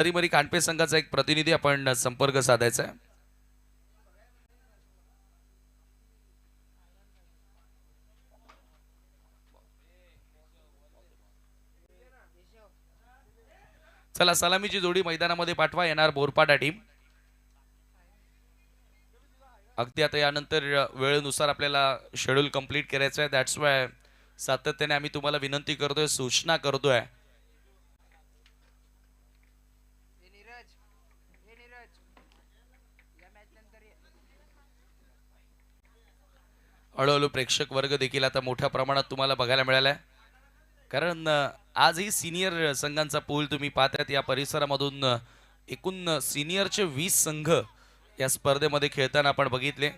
तरीमरी कानपे संघाचा एक प्रतिनिधी आपण संपर्क साधायचा आहे. चला सलामीची जोडी मैदानामध्ये पाठवा. येणार बोरपाडा टीम. अगदी आता यानंतर वेळेनुसार आपल्याला शेड्यूल कंप्लीट करायचं आहे. दॅट्स वाय सातत्याने आम्ही तुम्हाला विनंती करतोय, सूचना करतोय. हळूहळू प्रेक्षक वर्ग देखील आता मोठ्या प्रमाणात तुम्हाला बघायला मिळाला आहे. कारण आजही सिनियर संघांचा पूल तुम्ही पाहतात. या परिसरामधून एकूण सिनियरचे 20 संघ या स्पर्धेमध्ये खेळताना आपण बघितले.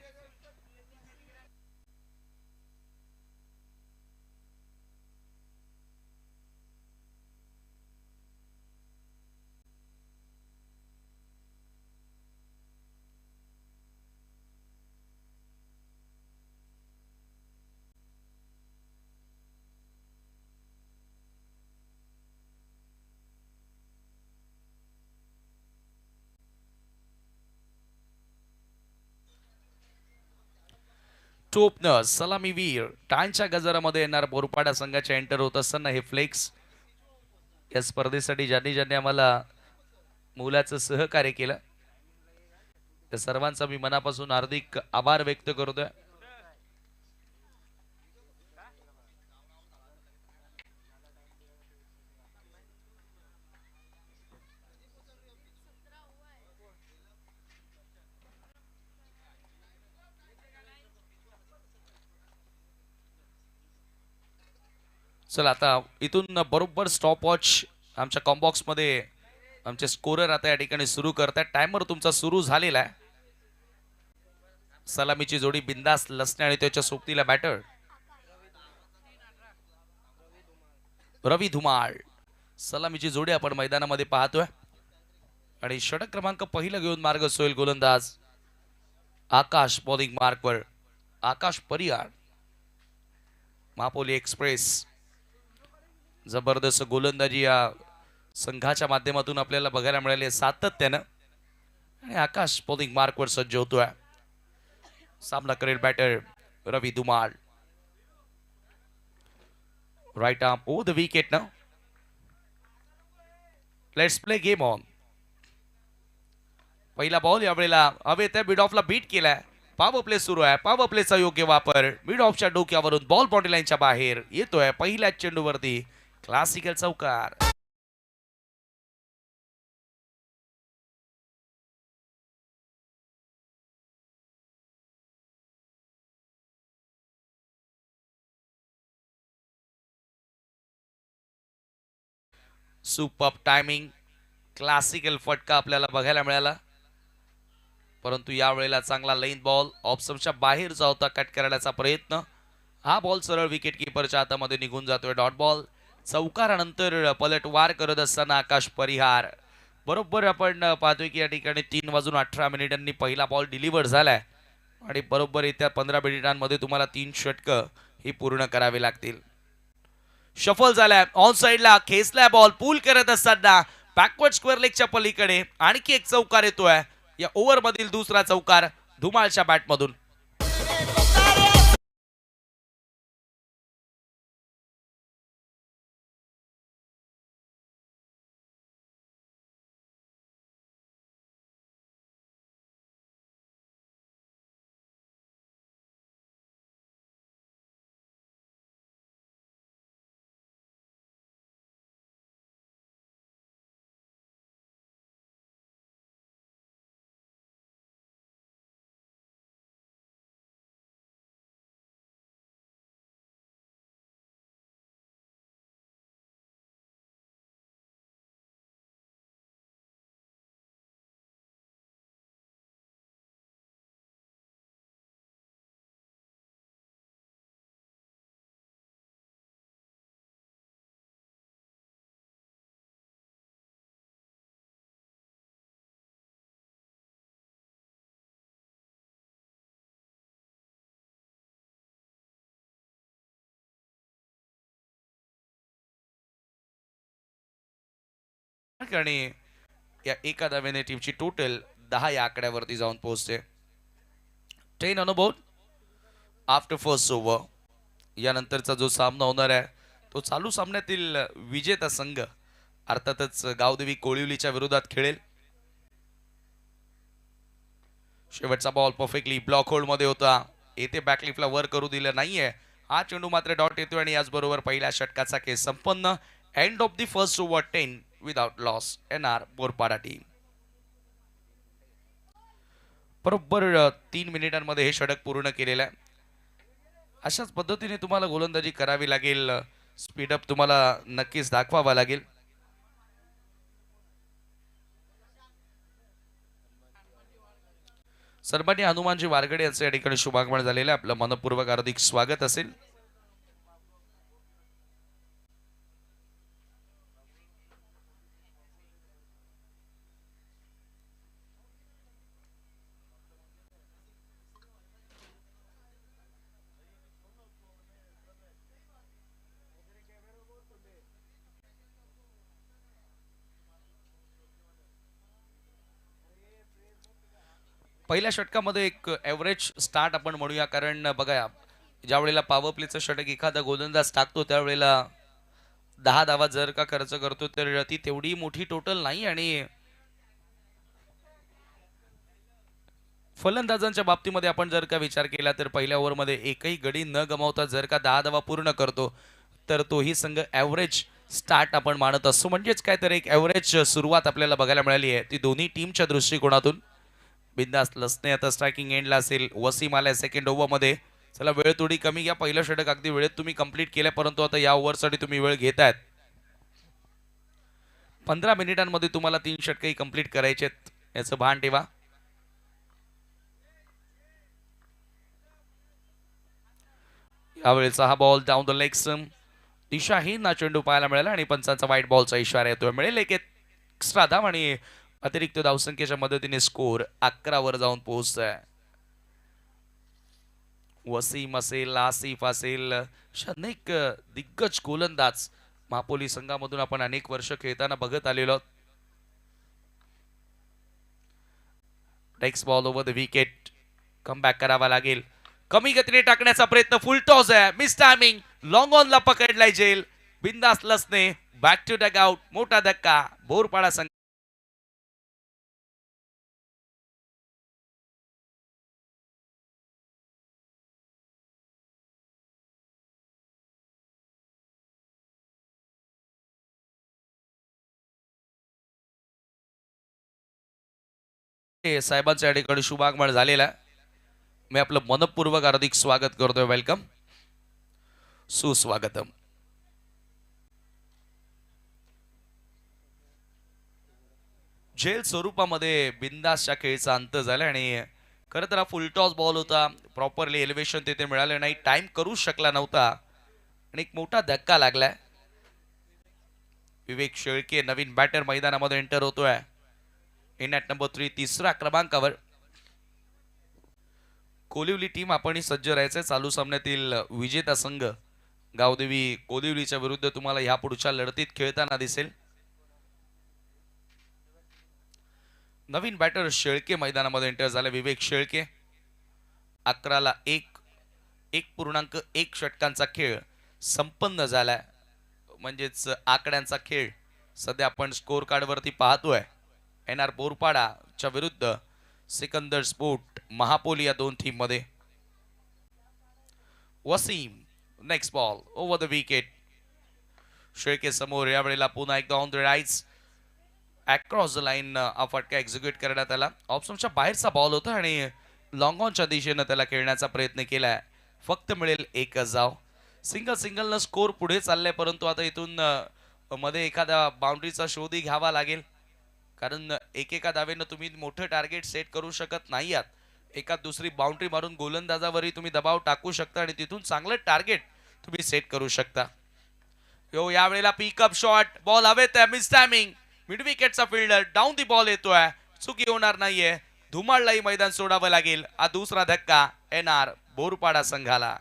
टोपनर सलामीवीर टाळ्यांच्या गजरामध्ये येणार बोरपाडा संघाच्या एंटर होत असताना हे फ्लेक्स या स्पर्धेसाठी ज्यांनी ज्यांनी आम्हाला मुलाचं सहकार्य केलं त्या सर्वांचा मी मनापासून हार्दिक आभार व्यक्त करतोय. चला आता इथून बरोबर स्टॉप वॉच आमच्या कॉम्बॉक्स मध्ये आमचे स्कोरर आता या ठिकाणी सुरू करतात. टायमर तुमचा सुरू झालेला आहे. सलामीची जोडी बिंदास लसणे आणि त्याच्या सोबतीला बॅटर रवी धुमाळ. सलामीची जोडी आपण मैदानामध्ये पाहतोय आणि षटक क्रमांक पहिला घेऊन मार्ग सोयल गोलंदाज आकाश. बॉलिंग मार्कवर आकाश परियार. मापोली एक्सप्रेस जबरदस्त गोलंदाजी या संघाच्या माध्यमातून आपल्याला बघायला मिळाले सातत्यानं. आणि आकाश बॉलिंग मार्कवर सज्ज होतोय. सामना करेल batter Ravi Dhumal. Right arm over the wicket ना. Let's play game on. पहिला बॉल यावेळेला हवेत मिड ऑफला बीट केलाय. पॉवर प्ले सुरू आहे. पॉवर प्लेचा योग्य वापर. मिड ऑफच्या डोक्यावरून बॉल बॉडी लाईनच्या बाहेर येतोय. पहिल्याच चेंडूवरती क्लासिकल चौकार. सुपर टायमिंग क्लासिकल फटका आपल्याला बघायला मिळाला. परंतु यावेळेला चांगला लेन बॉल ऑप्शनच्या बाहेर होता. कट करण्याचा प्रयत्न. हा बॉल सरळ विकेट किपरच्या हातामध्ये निघून जातोय. Dot ball. चौकारानंतर पलटवार करत असताना आकाश परिहार. बरोबर आपण पाहतोय की या ठिकाणी 3:18 मिनिटांनी पहिला बॉल डिलिव्हर झालाय आणि बरोबर येत्या 15 मिनिटांमध्ये तुम्हाला 3 षटकं ही पूर्ण करावी लागतील. शफल झालाय. ऑन साइडला खेचलाय बॉल. पूल करत असताना बॅकवर्ड स्क्वेअर लेगच्या पलीकडे आणखी एक चौकार येतोय. या ओव्हर मधील दुसरा चौकार धुमाळच्या बॅटमधून. आणि या एका धावेने टीमची टोटल 10 या आकड्यावरती जाऊन पोहोचते. 10 on board after first over. यानंतरचा जो सामना होणार आहे तो चालू सामन्यातील विजेता संघ अर्थातच गावदेवी कोळिवलीच्या विरोधात खेळेल. शेवटचा बॉल परफेक्टली ब्लॉक होल्ड मध्ये होता. येथे बॅकलिफ्टला वर करू दिलं नाहीये. हा चेंडू मात्र डॉट येतोय आणि याचबरोबर पहिल्या षटकाचा खेळ संपन्न. End of the first over 10 without loss. NR Borpada team. बरोबर 3 मिनिटांमध्ये हे षटक पूर्ण केलेलं आहे. अशाच पद्धतीने तुम्हाला गोलंदाजी करावी लागेल. स्पीडअप तुम्हाला नक्कीच दाखवावा लागेल. सर्वांनी हनुमानजी वारगडे यांचे या ठिकाणी शुभागमन झालेलं आहे. आपलं मनपूर्वक हार्दिक स्वागत असेल. पहिल्या षटकामध्ये एक एव्हरेज स्टार्ट आपण म्हणूया, कारण बघा ज्या वेळेला पॉवर प्लेचं षटक एखादा गोलंदाज टाकतो त्यावेळेला 10 धावा जर का खर्च करतो तर ती तेवढी मोठी टोटल नाही. आणि फलंदाजांच्या बाबतीमध्ये आपण जर का विचार केला तर पहिल्या ओव्हरमध्ये एकही गडी न गमावता जर का 10 धावा पूर्ण करतो तर तोही संघ एव्हरेज स्टार्ट आपण मानत असतो. म्हणजेच काय तर एक एव्हरेज सुरुवात आपल्याला बघायला मिळाली आहे ती दोन्ही टीमच्या दृष्टिकोनातून. बिंदास लसने आता स्ट्रायकिंग एंडला असेल. वसीम आलाय सेकंड ओव्हरमध्ये. चला वेळ थोडी कमी घ्या. पहिलं षटक अगदी वेळेत तुम्ही कंप्लीट केलं, परंतु आता या ओव्हरसाठी तुम्ही वेळ घेतायत. 15 मिनिटांमध्ये तुम्हाला 3 षटकही कंप्लीट करायचे याचं भान ठेवा. यावेळेचा हा ball down the leg stump दिशाहीन हा चेंडू पाहायला मिळाला आणि पंचांचा व्हाईट बॉलचा इशारा येतोय. मिळेल एक एक्स्ट्रा धाव आणि अतिरिक्त धावसंख्येच्या मदतीने स्कोर 11 वर जाऊन पोहोचतोय. वसीम असेल, आसिफ असेल, अनेक दिग्गज गोलंदाज मापोली संघामधून आपण अनेक वर्ष खेळताना बघत आलेलो. Next ball over the wicket. Come back करावा लागेल. कमी गतीने टाकण्याचा प्रयत्न. फुल टॉस आहे. Miss timing. लॉंग ऑन ला पकडलाय जेल. बिंदास लसने बॅक टू डग आउट. मोठा धक्का बोरपाडा संघ. साहेबांच्या या ठिकाणी शुभागमन झालेला आहे. मी आपलं मनपूर्वक हार्दिक स्वागत करतोय. वेलकम, सुस्वागतम. जेल स्वरूपामध्ये बिंदासच्या खेळचा अंत झाला आणि खरं तर हा फुल टॉस बॉल होता. प्रॉपरली एलिव्हेशन तिथे मिळालं नाही. टाइम करू शकला नव्हता आणि एक मोठा धक्का लागलाय. विवेक शेळके नवीन बॅटर मैदानामध्ये एंटर होतोय. इन ॲट नंबर 3 तिसऱ्या क्रमांकावर. कोलिवली टीम आपण सज्ज राहायचंय. चालू सामन्यातील विजेता संघ गावदेवी कोलिवलीच्या विरुद्ध तुम्हाला ह्या पुढच्या लढतीत खेळताना दिसेल. नवीन बॅटर शेळके मैदानामध्ये एंटर झाले. विवेक शेळके. 11ला 1.1 षटकांचा खेळ संपन्न झालाय. म्हणजेच आकड्यांचा खेळ सध्या आपण स्कोर कार्ड वरती पाहतोय. एनआर बोरपाडाच्या विरुद्ध सिकंदर स्पोर्ट महापोली या दोन टीम मध्ये. Wasim. Next ball over the wicket. Shelke समोर. यावेळेला पुन्हा एकदा on the rights across the line हा फटका एक्झिक्यूट करण्यात आला. ऑप्शनच्या बाहेरचा बॉल होता आणि लॉंग ऑनच्या दिशेनं त्याला खेळण्याचा प्रयत्न केलाय. फक्त मिळेल एकच धाव. सिंगल न स्कोर पुढे चाललाय, परंतु आता इथून मध्ये एखादा बाउंड्रीचा शोधही घ्यावा लागेल, कारण एकेका धावेनं तुम्ही मोठं टार्गेट सेट करू शकत नाही आहात. एका दुसरी बाउंड्री मारून गोलंदाजावरही तुम्ही दबाव टाकू शकता आणि तिथून चांगलं टार्गेट तुम्ही सेट करू शकता. यावेळेला पिकअप शॉट. बॉल हवेत आहे. Miss timing. मिड विकेटचा फिल्डर डाऊन दी बॉल येतोय. चुकी होणार नाहीये. धुमाळलाही मैदान सोडावं लागेल. हा दुसरा धक्का एनआर बोरपाडा संघाला.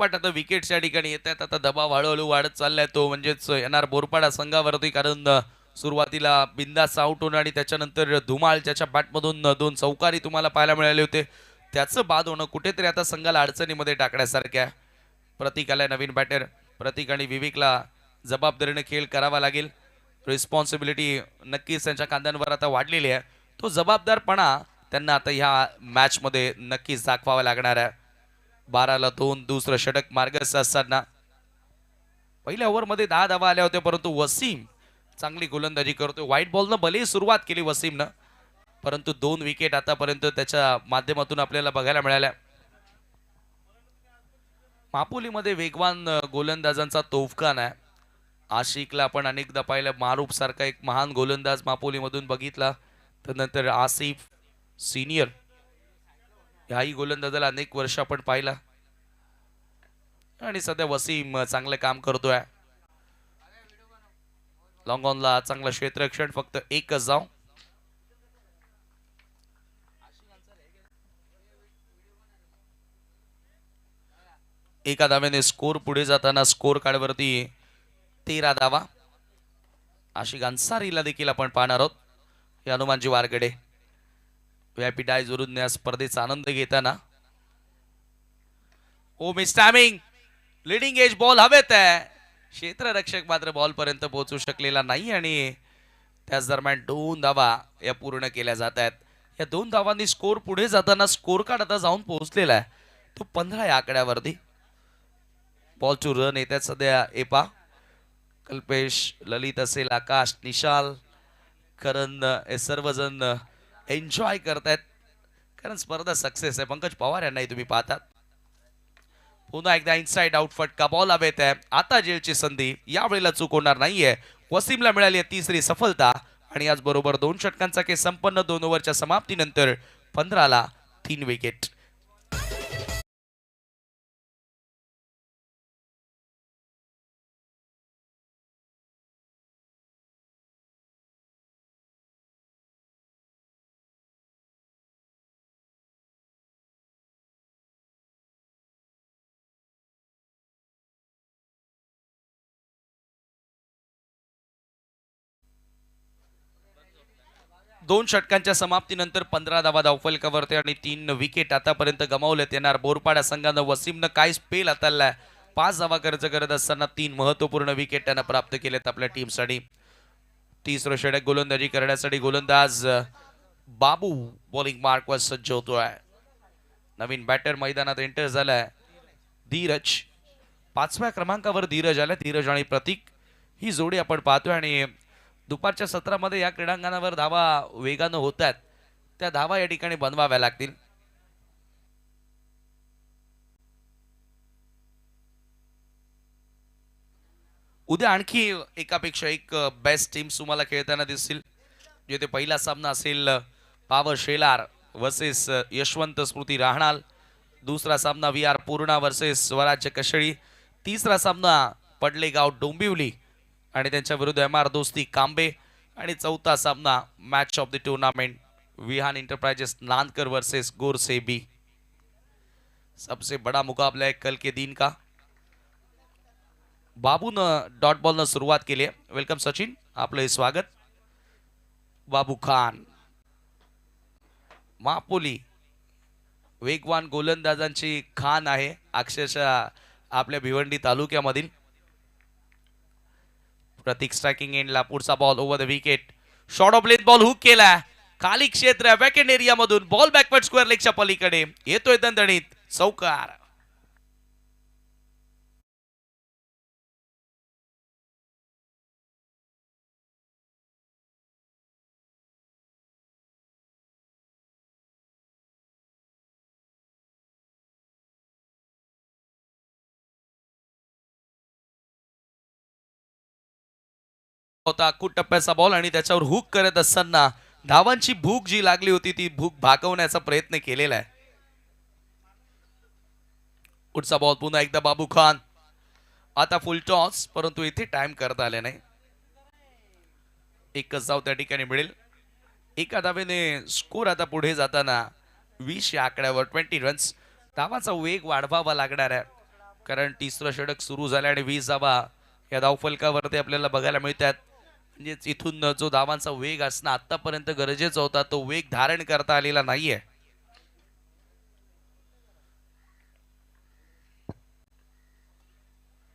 दुप्पट आता विकेट्स या ठिकाणी येत आहेत. आता दबाव हळूहळू वाढत चाललाय तो म्हणजेच येणार बोरपाडा संघावरती, कारण सुरुवातीला बिंदास आउट होणं आणि त्याच्यानंतर धुमाळ ज्याच्या बॅटमधून दोन चौकारी तुम्हाला पाहायला मिळाले होते त्याचं बाद होणं कुठेतरी आता संघाला अडचणीमध्ये टाकण्यासारख्या. प्रतीक आलाय नवीन बॅटर. प्रतीक आणि विवेकला जबाबदारीने खेळ करावा लागेल. रिस्पॉन्सिबिलिटी नक्कीच त्यांच्या खांद्यांवर आता वाढलेली आहे. तो जबाबदारपणा त्यांना आता ह्या मॅचमध्ये नक्कीच दाखवावा लागणार आहे. 12-2 दुसरं षटक मार्गस्थ असताना पहिल्या ओव्हरमध्ये 10 धावा आल्या होत्या, परंतु वसीम चांगली गोलंदाजी करतोय. व्हाईट बॉलनं भलेही सुरुवात केली वसीमनं, परंतु 2 विकेट आतापर्यंत त्याच्या माध्यमातून आपल्याला बघायला मिळाल्या. मापोलीमध्ये वेगवान गोलंदाजांचा तोफखान आहे. आशिकला आपण अनेकदा पाहिलं, मारूफ सारखा एक महान गोलंदाज मापोलीमधून बघितला. त्यानंतर आसिफ सिनियर ह्याही गोलंदाजाला अनेक वर्ष आपण पाहिला आणि सध्या वसीम चांगलं काम करतोय. लॉंग ऑनला चांगला क्षेत्ररक्षण, फक्त एकच जाव. एका धाव्याने स्कोर पुढे जाताना स्कोर कार्डवरती 13 धावा. आशिक अन्सारीला देखील आपण पाहणार आहोत. हे हनुमानजी वारगडे व्हीआयपी डायज वरून या स्पर्धेचा आनंद घेताना. Oh miss timing, leading edge ball हवेत आहे. क्षेत्ररक्षक मात्र बॉल पर्यंत पोहोचू शकलेला नाही आणि त्याच दरम्यान 2 धावा या पूर्ण केल्या जात आहेत. या 2 धावांनी स्कोर पुढे जाताना स्कोर कार्ड आता जाऊन पोहोचलेला आहे तो 15 या आकड्यावरती. बॉल टू रन येतात सध्या एपा. कल्पेश, ललित असेल, आकाश, निशाल, करण हे सर्वजण एन्जॉय करतायत कारण स्पर्धा सक्सेस आहे. पंकज पवार यांनाही तुम्ही पाहतात. पुन्हा एकदा इनसाइड आउट फटका, बॉल हवेत आहे. आता जेलची संधी, यावेळेला चूक होणार नाहीये. वसीमला मिळाली आहे तिसरी सफलता आणि याचबरोबर 2 षटकांचा खेळ संपन्न. 2 ओव्हरच्या समाप्तीनंतर 15ला 3 विकेट. दोन षटकांच्या समाप्तीनंतर 15 धावा धावफलकावरती आणि 3 विकेट आतापर्यंत गमावलेत. येणार बोरपाडा संघानं वसीमनं काय स्पेल हाताळलाय. 5 धावा खर्च करत असताना 3 महत्वपूर्ण विकेट त्यानं प्राप्त केलेत आपल्या टीमसाठी. तिसरं षटक गोलंदाजी करण्यासाठी गोलंदाज बाबू बॉलिंग मार्कवर सज्ज होतोय. नवीन बॅटर मैदानात एंटर झालाय धीरज. 5व्या क्रमांकावर धीरज आलाय. धीरज आणि प्रतीक ही जोडी आपण पाहतोय आणि दुपारच्या सत्रामध्ये या क्रीडांगणावर धावा वेगानं होत आहेत. त्या धावा या ठिकाणी बनवाव्या लागतील. उद्या आणखी एकापेक्षा एक बेस्ट टीम्स तुम्हाला खेळताना दिसतील. जिथे पहिला सामना असेल पावर शेलार वर्सेस यशवंत स्मृती राहणाल. दुसरा सामना व्ही आर पूर्णा वर्सेस स्वराज्य कशळी. तिसरा सामना पडलेगाव डोंबिवली आणि त्यांच्या विरुद्ध एम आर दोस्ती कांबे. आणि चौथा सामना match of the tournament Vihan enterprises Nankar versus Gorsebi. सबसे बड़ा मुकाबला है कल के दिन का. बाबू न डॉट बॉल न सुरुवात केली आहे. वेलकम सचिन, आपलं स्वागत. बाबू खान मापोली वेगवान गोलंदाजांची खान आहे अक्षरशः आपल्या भिवंडी तालुक्यामधील. प्रतीक स्ट्रायकिंग एंडला. पुढचा ball over the wicket. Short of length ball hook केला. खाली क्षेत्र वॅकेंट एरिया मधून बॉल बॅकवर्ड स्क्वेअर लेगच्या पलीकडे येतोय दणदणीत चौकार. होता अक्कूट टप्प्याचा बॉल आणि त्याच्यावर हुक करत असताना धावांची भूक जी लागली होती ती भूक भागवण्याचा प्रयत्न केलेला आहे. पुढचा बॉल पुन्हा एकदा बाबू खान. आता फुल टॉस, परंतु इथे टाइम करता आले नाही. एकच धाव त्या ठिकाणी मिळेल. एका धावेने स्कोर आता पुढे जाताना 20 या आकड्यावर 20 रन्स. धावाचा वेग वाढवावा लागणार आहे कारण तिसरं षटक सुरू झालं आणि 20 धावा या धावफलकावरती आपल्याला बघायला मिळतात. म्हणजेच इथून जो धावांचा वेग असणं आतापर्यंत गरजेचा होता तो वेग धारण करता आलेला नाहीये.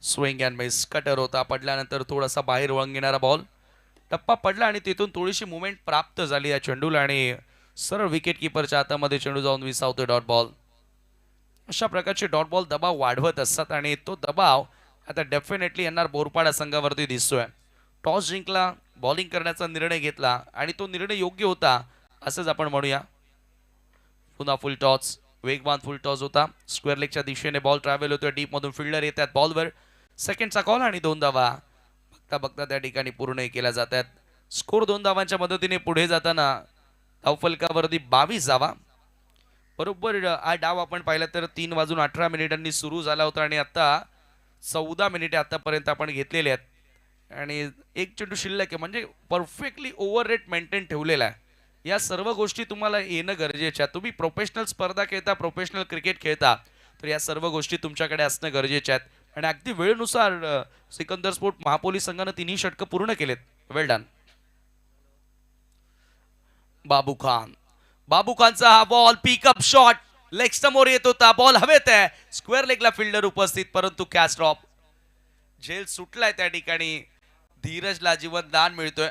स्विंग अँड मिस कटर होता, पडल्यानंतर थोडासा बाहेर वळून बॉल टप्पा पडला आणि तिथून थोडीशी मुवमेंट प्राप्त झाली या चेंडूला आणि सरळ विकेट किपरच्या हातामध्ये चेंडू जाऊन विसावतोय डॉट बॉल. अशा प्रकारचे डॉट बॉल दबाव वाढवत असतात आणि तो दबाव आता डेफिनेटली येणार बोरपाडा संघावरती दिसतोय. टॉस जिंकला, बॉलिंग करण्याचा निर्णय घेतला आणि तो निर्णय योग्य होता असंच आपण म्हणूया. पुन्हा फुल टॉस, वेगवान फुल टॉस होता. स्क्वेअर लेगच्या दिशेने बॉल ट्रॅव्हल होतोय, डीप मधून फिल्डर येतात बॉलवर. सेकंडचा कॉल आणि 2 धावा बघता बघता त्या ठिकाणी पूर्ण केल्या जातात. स्कोर 2 धावांच्या मदतीने पुढे जाताना धावफलकावरती 22 धावा. बरोबर हा डाव आपण पाहिला तर 3 वाजून 18 मिनिटांनी सुरू झाला होता आणि आता 14 मिनिटे आतापर्यंत आपण घेतलेले आहेत आणि एक चेंडू शिल्लक आहे. म्हणजे परफेक्टली ओव्हर रेट मेंटेन ठेवलेला आहे. या सर्व गोष्टी तुम्हाला येणं गरजेचं आहे. तुम्ही प्रोफेशनल स्पर्धा खेळता, प्रोफेशनल क्रिकेट खेळता, तर या सर्व गोष्टी तुमच्याकडे असणं गरजेच्या आहेत. आणि अगदी वेळेनुसार सिकंदर स्पोर्ट महापोली संघानं 3ही षटकं पूर्ण केलेत. वेल डन. बाबू खान, बाबू खानचा हा बॉल पिकअप शॉट लेग समोर येत होता, बॉल हवेत आहे, स्क्वेअर लेगला फिल्डर उपस्थित, परंतु कॅच ड्रॉप. झेल सुटलाय त्या ठिकाणी, धीरजला जीवन दान मिळतोय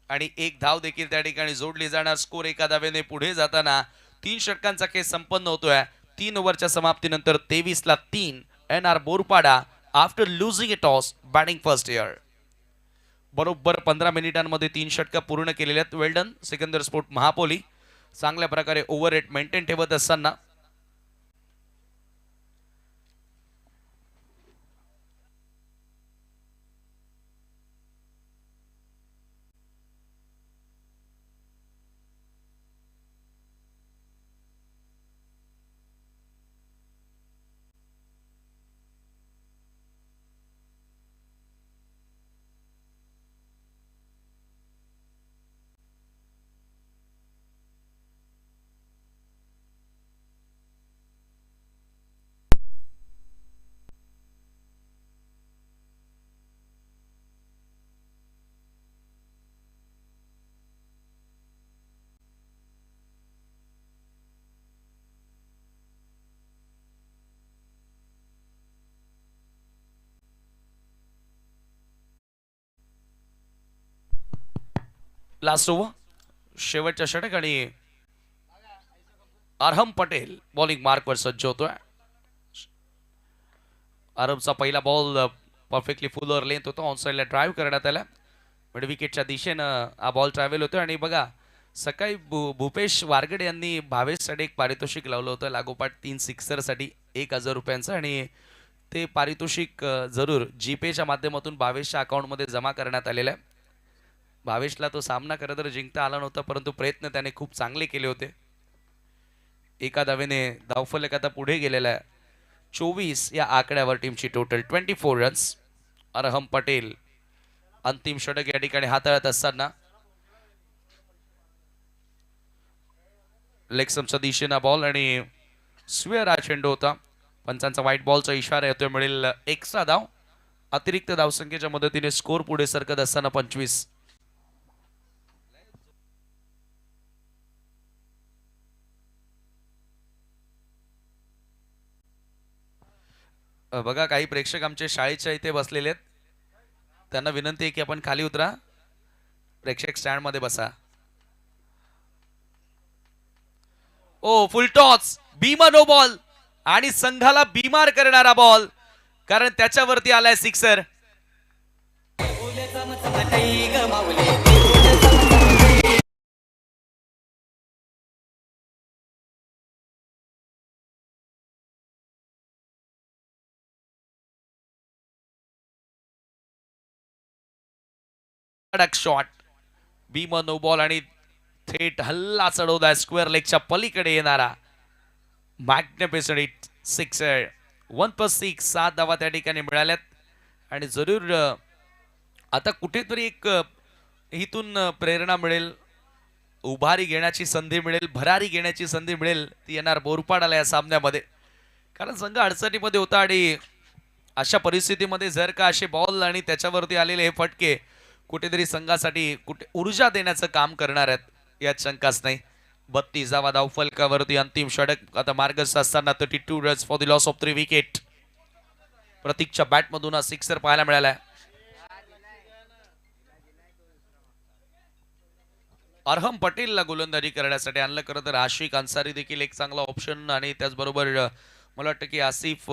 आणि एक धाव देखील त्या ठिकाणी जोडली जाणार. स्कोर एका धावेने पुढे जाताना 3 षटकांचा खेळ संपन्न होतोय. 3 ओव्हरच्या समाप्तीनंतर 23-3 NR Borpada after losing a toss batting first year. बरोबर 15 मिनिटांमध्ये 3 षटकं पूर्ण केलेल्या आहेत. वेल्डन सिकंदर स्पोर्ट महापोली चांगल्या प्रकारे ओव्हर रेट मेंटेन ठेवत असताना लास्ट ओव्हर शेवटच्या षटक आणि अरहम पटेल बॉलिंग मार्कवर सज्ज होतोय. अरहमचा पहिला बॉल परफेक्टली फुलर लेंथ होता, ऑन साईडला ड्राईव्ह करण्यात आला. मिड विकेटच्या दिशेनं हा बॉल ट्रॅव्हल होतोय आणि बघा सकाळी भूपेश वारगडे यांनी भावेशसाठी एक पारितोषिक लावलं होतं लागोपाठ 3 सिक्सरसाठी 1,000 रुपयांचं आणि ते पारितोषिक जरूर जीपेच्या माध्यमातून भावेशच्या अकाउंटमध्ये जमा करण्यात आलेलं आहे. भावेशला तो सामना खरं तर जिंकता आला नव्हता, परंतु प्रयत्न त्याने खूप चांगले केले होते. एका धावेने धावफलक आता पुढे गेलेला आहे. 24 या आकड्यावर टीमची टोटल 24 रन्स. अरहम पटेल अंतिम षटक या ठिकाणी हाताळत असताना लेग स्टंपच्या दिशेनं बॉल आणि स्क्वेअर हा चेंडू होता. पंचांचा व्हाईट बॉलचा इशारा येतोय, मिळेल एक्स्ट्रा धाव. अतिरिक्त धावसंख्येच्या मदतीने स्कोर पुढे सरकत असताना 25. बघा काही प्रेक्षक आमचे शाळेच्या इथे बसलेले आहेत, त्यांना विनंती आहे की आपण खाली उतरा, प्रेक्षक स्टँड मध्ये बसा. ओ फुल टॉस, बीमा नो बॉल आणि संघाला बीमार करणारा बॉल, कारण त्याच्यावरती आलाय सिक्सर. शॉट, बीमा नो बॉल आणि थेट हल्ला चढवलाय स्क्वेअर लेगच्या पलीकडे येणारा मॅग्निफिसंट सिक्सर. 1+6 7 धावा त्या ठिकाणी मिळाल्यात आणि जरूर आता कुठेतरी एक इथून प्रेरणा मिळेल, उभारी घेण्याची संधी मिळेल, भरारी घेण्याची संधी मिळेल ती येणार बोरपाडाला या सामन्यामध्ये, कारण संघ अडचणीमध्ये होता आणि अशा परिस्थितीमध्ये जर का असे बॉल आणि त्याच्यावरती आलेले हे फटके कुठेतरी संघासाठी कुठे ऊर्जा देण्याचं काम करणार आहेत यात शंकाच नाही. 32वा धाव फलकावरती अंतिम षटक आता मार्गस्थ असताना 32 runs for the loss of 3 wicket. प्रतीकच्या बॅटमधून हा सिक्सर पाहायला मिळाला. अरहम पटेलला गोलंदाजी करण्यासाठी आणलं. खरं तर आशिक अन्सारी देखील एक चांगला ऑप्शन आणि त्याचबरोबर मला वाटतं की आसिफ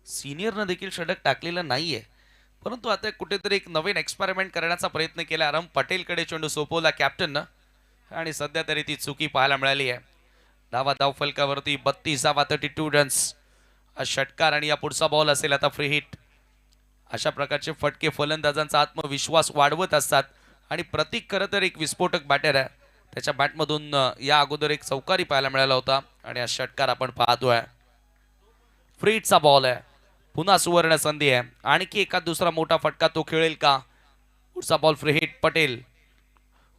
सिनियरनं देखील षटक टाकलेलं नाहीये, परंतु आता कुठेतरी एक नवीन एक्सपेरिमेंट करण्याचा प्रयत्न केला. अरहम पटेलकडे चेंडू सोपवला कॅप्टननं आणि सध्या तरी ती चुकी पाहायला मिळाली आहे. धाव फलकावरती 32वा 32 रन्स हा षटकार आणि या पुढचा बॉल असेल आता फ्री हिट. अशा प्रकारचे फटके फलंदाजांचा आत्मविश्वास वाढवत असतात आणि प्रतीक खरं तर एक विस्फोटक बॅटर आहे. त्याच्या बॅटमधून या अगोदर एक चौकारी पाहायला मिळाला होता आणि हा षटकार आपण पाहतोय. फ्री हिटचा बॉल आहे. पुन्हा सुवर्ण संधी आहे. आणखी एका दुसरा मोठा फटका तो खेळेल का? पुढचा ball free hit. Patel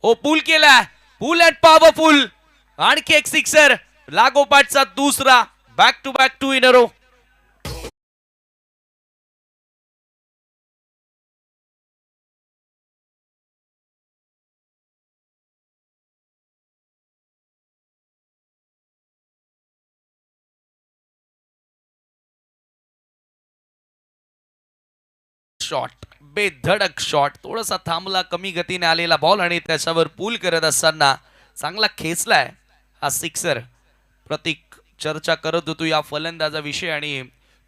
oh pull केलाय. Pull and powerful. आणखी एक सिक्सर. लागोपाठचा दुसरा. Back to back 2 in a row. Shot बेधडक शॉट. थोडासा थांबला, कमी गतीने आलेला बॉल आणि त्याच्यावर पूल करत असताना चांगला खेचलाय हा सिक्सर. प्रतीक चर्चा करत होतो या फलंदाजाविषयी आणि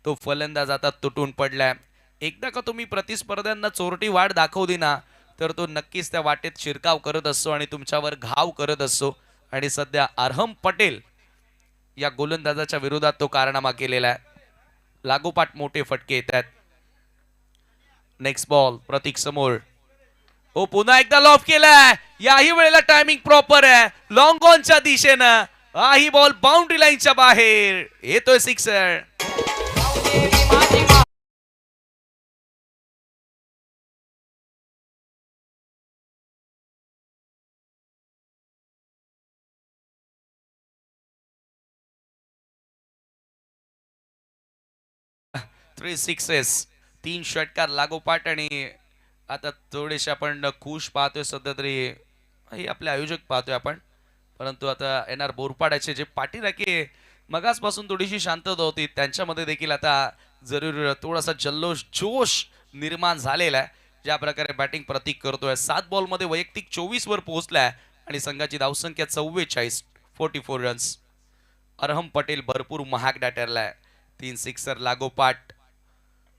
तो फलंदाज आता तुटून पडलाय. एकदा का तुम्ही प्रतिस्पर्ध्यांना चोरटी वाट दाखवली ना तर तो नक्कीच त्या वाटेत शिरकाव करत असतो आणि तुमच्यावर घाव करत असतो. आणि सध्या अरहम पटेल या गोलंदाजाच्या विरोधात तो कारनामा केलेला आहे. लागोपाठ मोठे फटके येत आहेत. नेक्स्ट बॉल प्रतीक समोर. हो पुन्हा एकदा लॉफ केलाय. याही वेळेला टायमिंग प्रॉपर आहे. लॉंग ऑनच्या दिशेनं हाही बॉल बाउंड्री लाईनच्या बाहेर येतोय सिक्सर. Three sixes. 3 षटकार लागोपाठ आणि आता थोडेसे आपण खुश पाहतोय सध्या तरी हे आपले आयोजक पाहतोय आपण. परंतु आता येणार बोरपाड्याचे जे पाठीराखे मगासपासून थोडीशी शांतता होती त्यांच्यामध्ये देखील आता जरूर थोडासा जल्लोष जोश निर्माण झालेला आहे. ज्या प्रकारे बॅटिंग प्रतीक करतोय. 7 बॉलमध्ये वैयक्तिक 24 वर पोहोचलाय आणि संघाची धावसंख्या 44. 44 रन्स. अरहम पटेल भरपूर महाग ठरलाय. 3 सिक्सर लागोपाठ.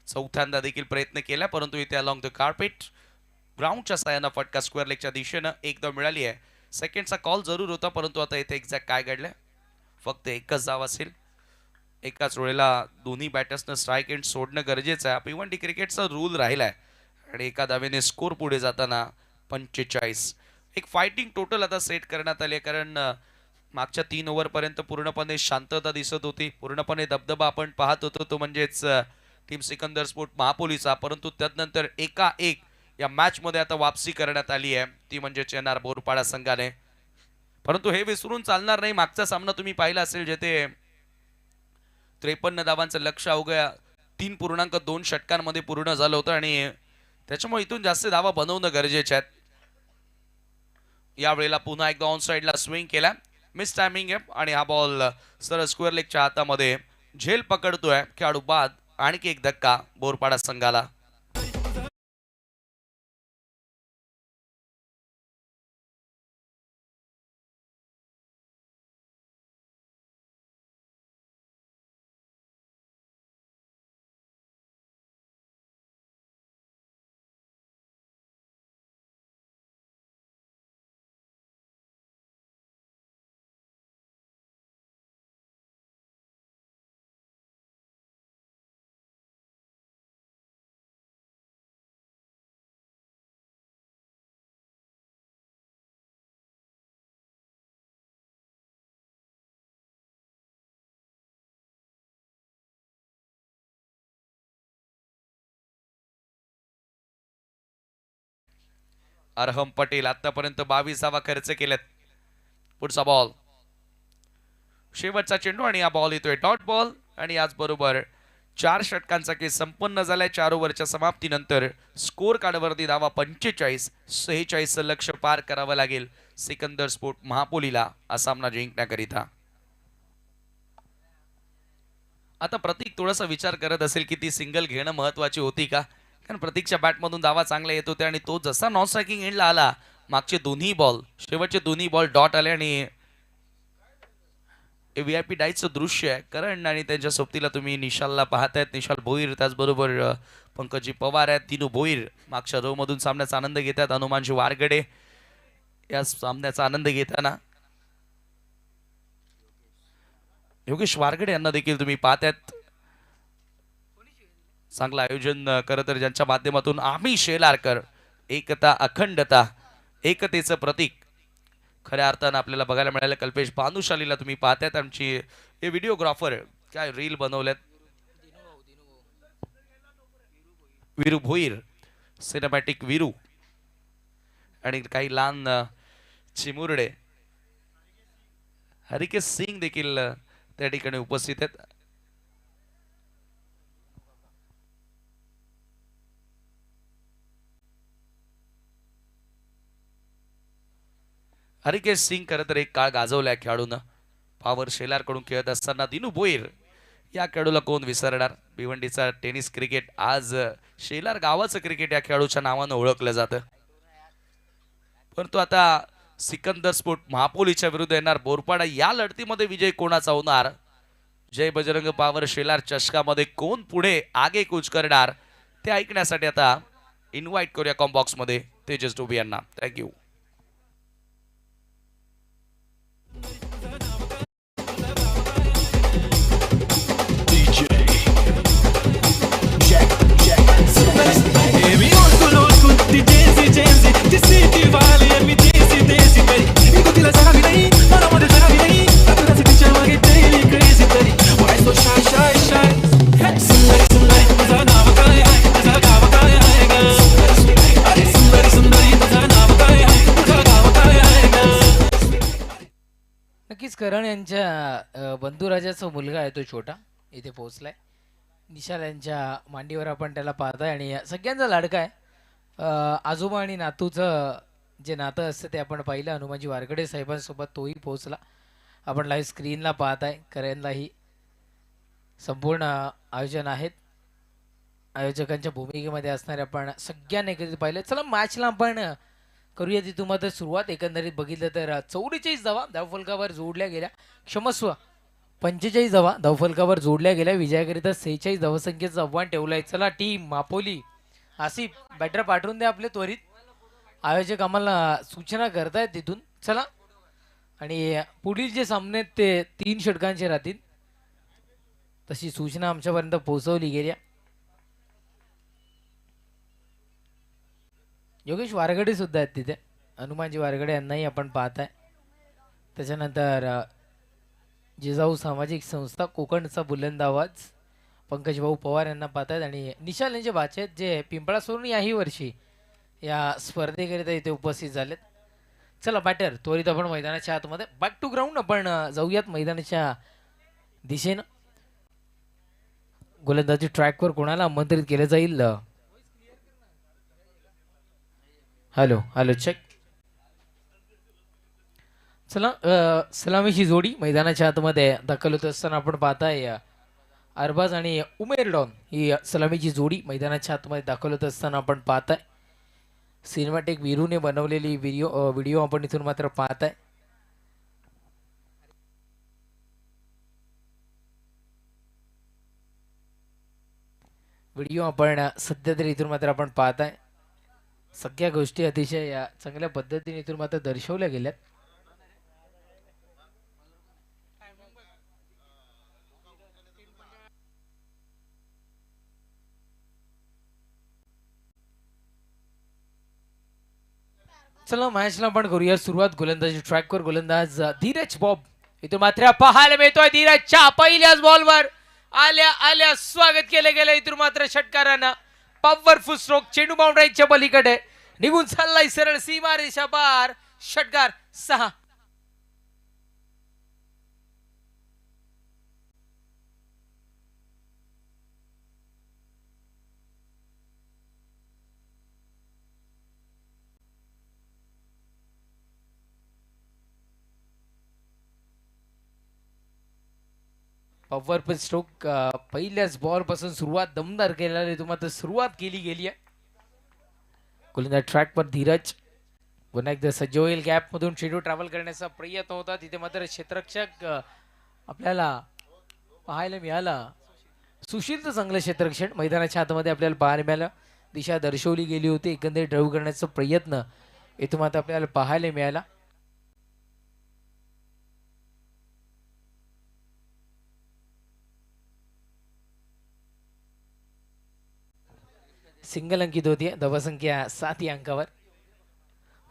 चौथ्यांदा देखील प्रयत्न केला परंतु इथे अलॉंग द कार्पेट ग्राउंडच्या साह्यानं फटका स्क्वेअर लेगच्या दिशेनं एकदा मिळाली आहे. सेकंडचा कॉल जरूर होता परंतु आता इथे एक्झॅक्ट काय घडलंय फक्त एकच धाव असेल. एकाच वेळेला दोन्ही बॅटर्सनं स्ट्राईक एंड सोडणं गरजेचं आहे. P1 क्रिकेटचा रूल राहिलाय आणि एका धावेने स्कोर पुढे जाताना 45. एक फायटिंग टोटल आता सेट करण्यात आली कारण मागच्या 3 ओव्हरपर्यंत पूर्णपणे शांतता दिसत होती. पूर्णपणे दबदबा आपण पाहत होतो तो म्हणजेच टीम सिकंदर स्पोर्ट महापोलीचा. परंतु त्यानंतर एका-एक या मॅच मध्ये आता वापसी करण्यात आली आहे ती म्हणजे येणार बोरपाडा संघाने. परंतु हे विसरून चालणार नाही. मागचा सामना तुम्ही पाहिला असेल जेथे 53 धावांचं लक्ष्य अवघ्या 3.2 षटकांमध्ये पूर्ण झालं होतं आणि त्याच्यामुळे इथून जास्त धावा बनवणं गरजेचे आहेत. यावेळेला पुन्हा एकदा ऑन साइडला स्विंग केला. मिस टायमिंग आहे आणि हा बॉल सरळ स्क्वेअर लेगच्या हातामध्ये झेल पकडतोय खेळाडू बाद. आणखी एक धक्का बोरपाडा संघाला. अरहम पटेल आतापर्यंत 22 धावा खर्च केल्यात. पुढचा बॉल शेवटचा चेंडू आणि हा बॉल येतोय डॉट बॉल आणि याचबरोबर 4 षटकांचा खेळ संपन्न झालाय. 4 ओव्हरच्या समाप्तीनंतर स्कोर कार्डवरती धावा 45. 46 लक्ष पार करावं लागेल सिकंदर स्पोर्ट महापोलीला हा सामना जिंकण्याकरिता. आता प्रतीक थोडासा विचार करत असेल की ती सिंगल घेणं महत्वाची होती का, कारण प्रतीकच्या बॅटमधून धावा चांगल्या येत होत्या आणि तो जसा नॉन स्ट्रायकिंग एंडला आला मागचे दोन्ही बॉल शेवटचे दोन्ही बॉल डॉट आले आणि VIP डायचं दृश्य आहे. करण आणि त्यांच्या सोबतीला तुम्ही निशालला पाहतायत. निशाल भोईर त्याचबरोबर पंकजी पवार आहेत. दिनू भोईर मागच्या रो मधून सामन्याचा आनंद घेतात. हनुमानजी वारगडे या सामन्याचा आनंद घेताना योगेश वारगडे यांना देखील तुम्ही पाहतायत. चांगलं आयोजन खरं तर ज्यांच्या माध्यमातून आम्ही शेलारकर एकता अखंडता एकतेचं प्रतीक खऱ्या अर्थानं आपल्याला बघायला मिळालं. कल्पेश भानुशालीला तुम्ही पाहतायत. आमची हे व्हिडिओग्राफर काय रील बनवल्यात. विरू भोईर सिनेमॅटिक विरू आणि काही लहान चिमुरडे हरिकेश सिंग देखील त्या ठिकाणी उपस्थित आहेत. हरिकेश सिंग खरं तर एक काळ गाजवलाय खेळाडूनं. पॉवर शेलार कडून खेळत असताना दिनू भोईर या खेळाडूला कोण विसरणार. भिवंडीचा टेनिस क्रिकेट आज शेलार गावाचं क्रिकेट या खेळाडूच्या नावानं ओळखलं जातं. परंतु आता सिकंदर स्पोर्ट महापोलीच्या विरुद्ध येणार बोरपाडा या लढतीमध्ये विजय कोणाचा होणार. जय बजरंग पॉवर शेलार चषकामध्ये कोण पुढे आगे कूच करणार ते ऐकण्यासाठी आता इन्व्हाइट करूया कॉम्बॉक्स मध्ये तेजस डोबी यांना. थँक्यू. नक्कीच करण यांच्या बंधुराजाचा मुलगा आहे तो छोटा इथे पोहोचलाय. निशाल यांच्या मांडीवर आपण त्याला पाहताय आणि सगळ्यांचा लाडका आहे. आजोबा आणि नातूचं जे नातं असतं ते आपण पाहिलं. हनुमानजी वारगडे साहेबांसोबत तोही पोहोचला. आपण लाईव्ह स्क्रीनला पाहताय. करणलाही संपूर्ण आयोजन आहेत. आयोजकांच्या भूमिकेमध्ये असणारे आपण सगळ्यांनी एकत्रित पाहिलं. चला मॅचला आपण करूया तिथून मात्र सुरुवात. एकंदरीत बघितलं तर 44 धावा धावफलकावर जोडल्या गेल्या. क्षमस्व 45 धावा धावफलकावर जोडल्या गेल्या. विजयाकरिता 46 धावसंख्येचं आव्हान ठेवलंय. चला टीम मापोली आसिफ बॅटर पाठवून द्या आपले त्वरित. आयोजक आम्हाला सूचना करतायत तिथून. चला आणि पुढील जे सामने ते 3 षटकांचे राहतील तशी सूचना आमच्यापर्यंत पोहोचवली गेल्या. योगेश वारगडे सुद्धा आहेत तिथे. हनुमानजी वारगडे यांनाही आपण पाहताय. त्याच्यानंतर जिजाऊ सामाजिक संस्था कोकणचा बुलंद आवाज पंकज भाऊ पवार यांना पाहतायत आणि निशाल यांचे बाचे आहेत जे पिंपळासवरून याही वर्षी या स्पर्धेकरिता इथे उपस्थित झालेत. चला बॅटर त्वरित आपण मैदानाच्या आतमध्ये बॅक टू ग्राउंड आपण जाऊयात मैदानाच्या दिशेनं. गोलंदाजी ट्रॅकवर कोणाला आमंत्रित केलं जाईल. Hello hello check. चला सलामीची जोडी मैदानाच्या आतमध्ये दाखल होत असताना आपण पाहताय अरबाज आणि उमेर डॉन ही सलामीची जोडी मैदानाच्या आतमध्ये दाखल होत असताना आपण पाहताय. सिनेमॅटिक वीरूने बनवलेली व्हिडिओ आपण इथून मात्र पाहताय. व्हिडिओ आपण सध्या तरी इथून मात्र आपण पाहताय. सगळ्या गोष्टी अतिशय चांगल्या पद्धतीने इथून मात्र दर्शवल्या गेल्यात. चला मॅचला आपण करूया सुरुवात. गोलंदाजी ट्रॅकवर गोलंदाज धीरज बॉब इथून मात्र पाहायला मिळतोय. धीरजच्या पहिल्याच बॉलवर आल्या आल्या स्वागत केलं गेलं इथून मात्र षटकारांना. पॉवरफुल स्ट्रोक चेंडू बाउंड्रीच्या पलीकडे निघून चाललाय सरळ सीमा रेषा पार. षटकार 6. पॉवरफुल स्ट्रोक पहिल्याच बॉल पासून सुरुवात दमदार केलेली तुम्ही आता सुरुवात केली गेली आहे. गोलंदाज ट्रॅकवर धीरज पुन्हा एकदा सज्ज होईल. गॅप मधून चेंडू ट्रॅव्हल करण्याचा प्रयत्न होता तिथे मात्र क्षेत्ररक्षक आपल्याला पाहायला मिळाला. सुशीलचं चांगलं क्षेत्ररक्षण मैदानाच्या आतमध्ये आपल्याला पाहायला मिळालं. दिशा दर्शवली गेली होती एकंदरीत ड्राईव्ह करण्याचा प्रयत्न इथून आता आपल्याला पाहायला मिळाला. सिंगल अंकित होती धावसंख्या 7 या अंकावर.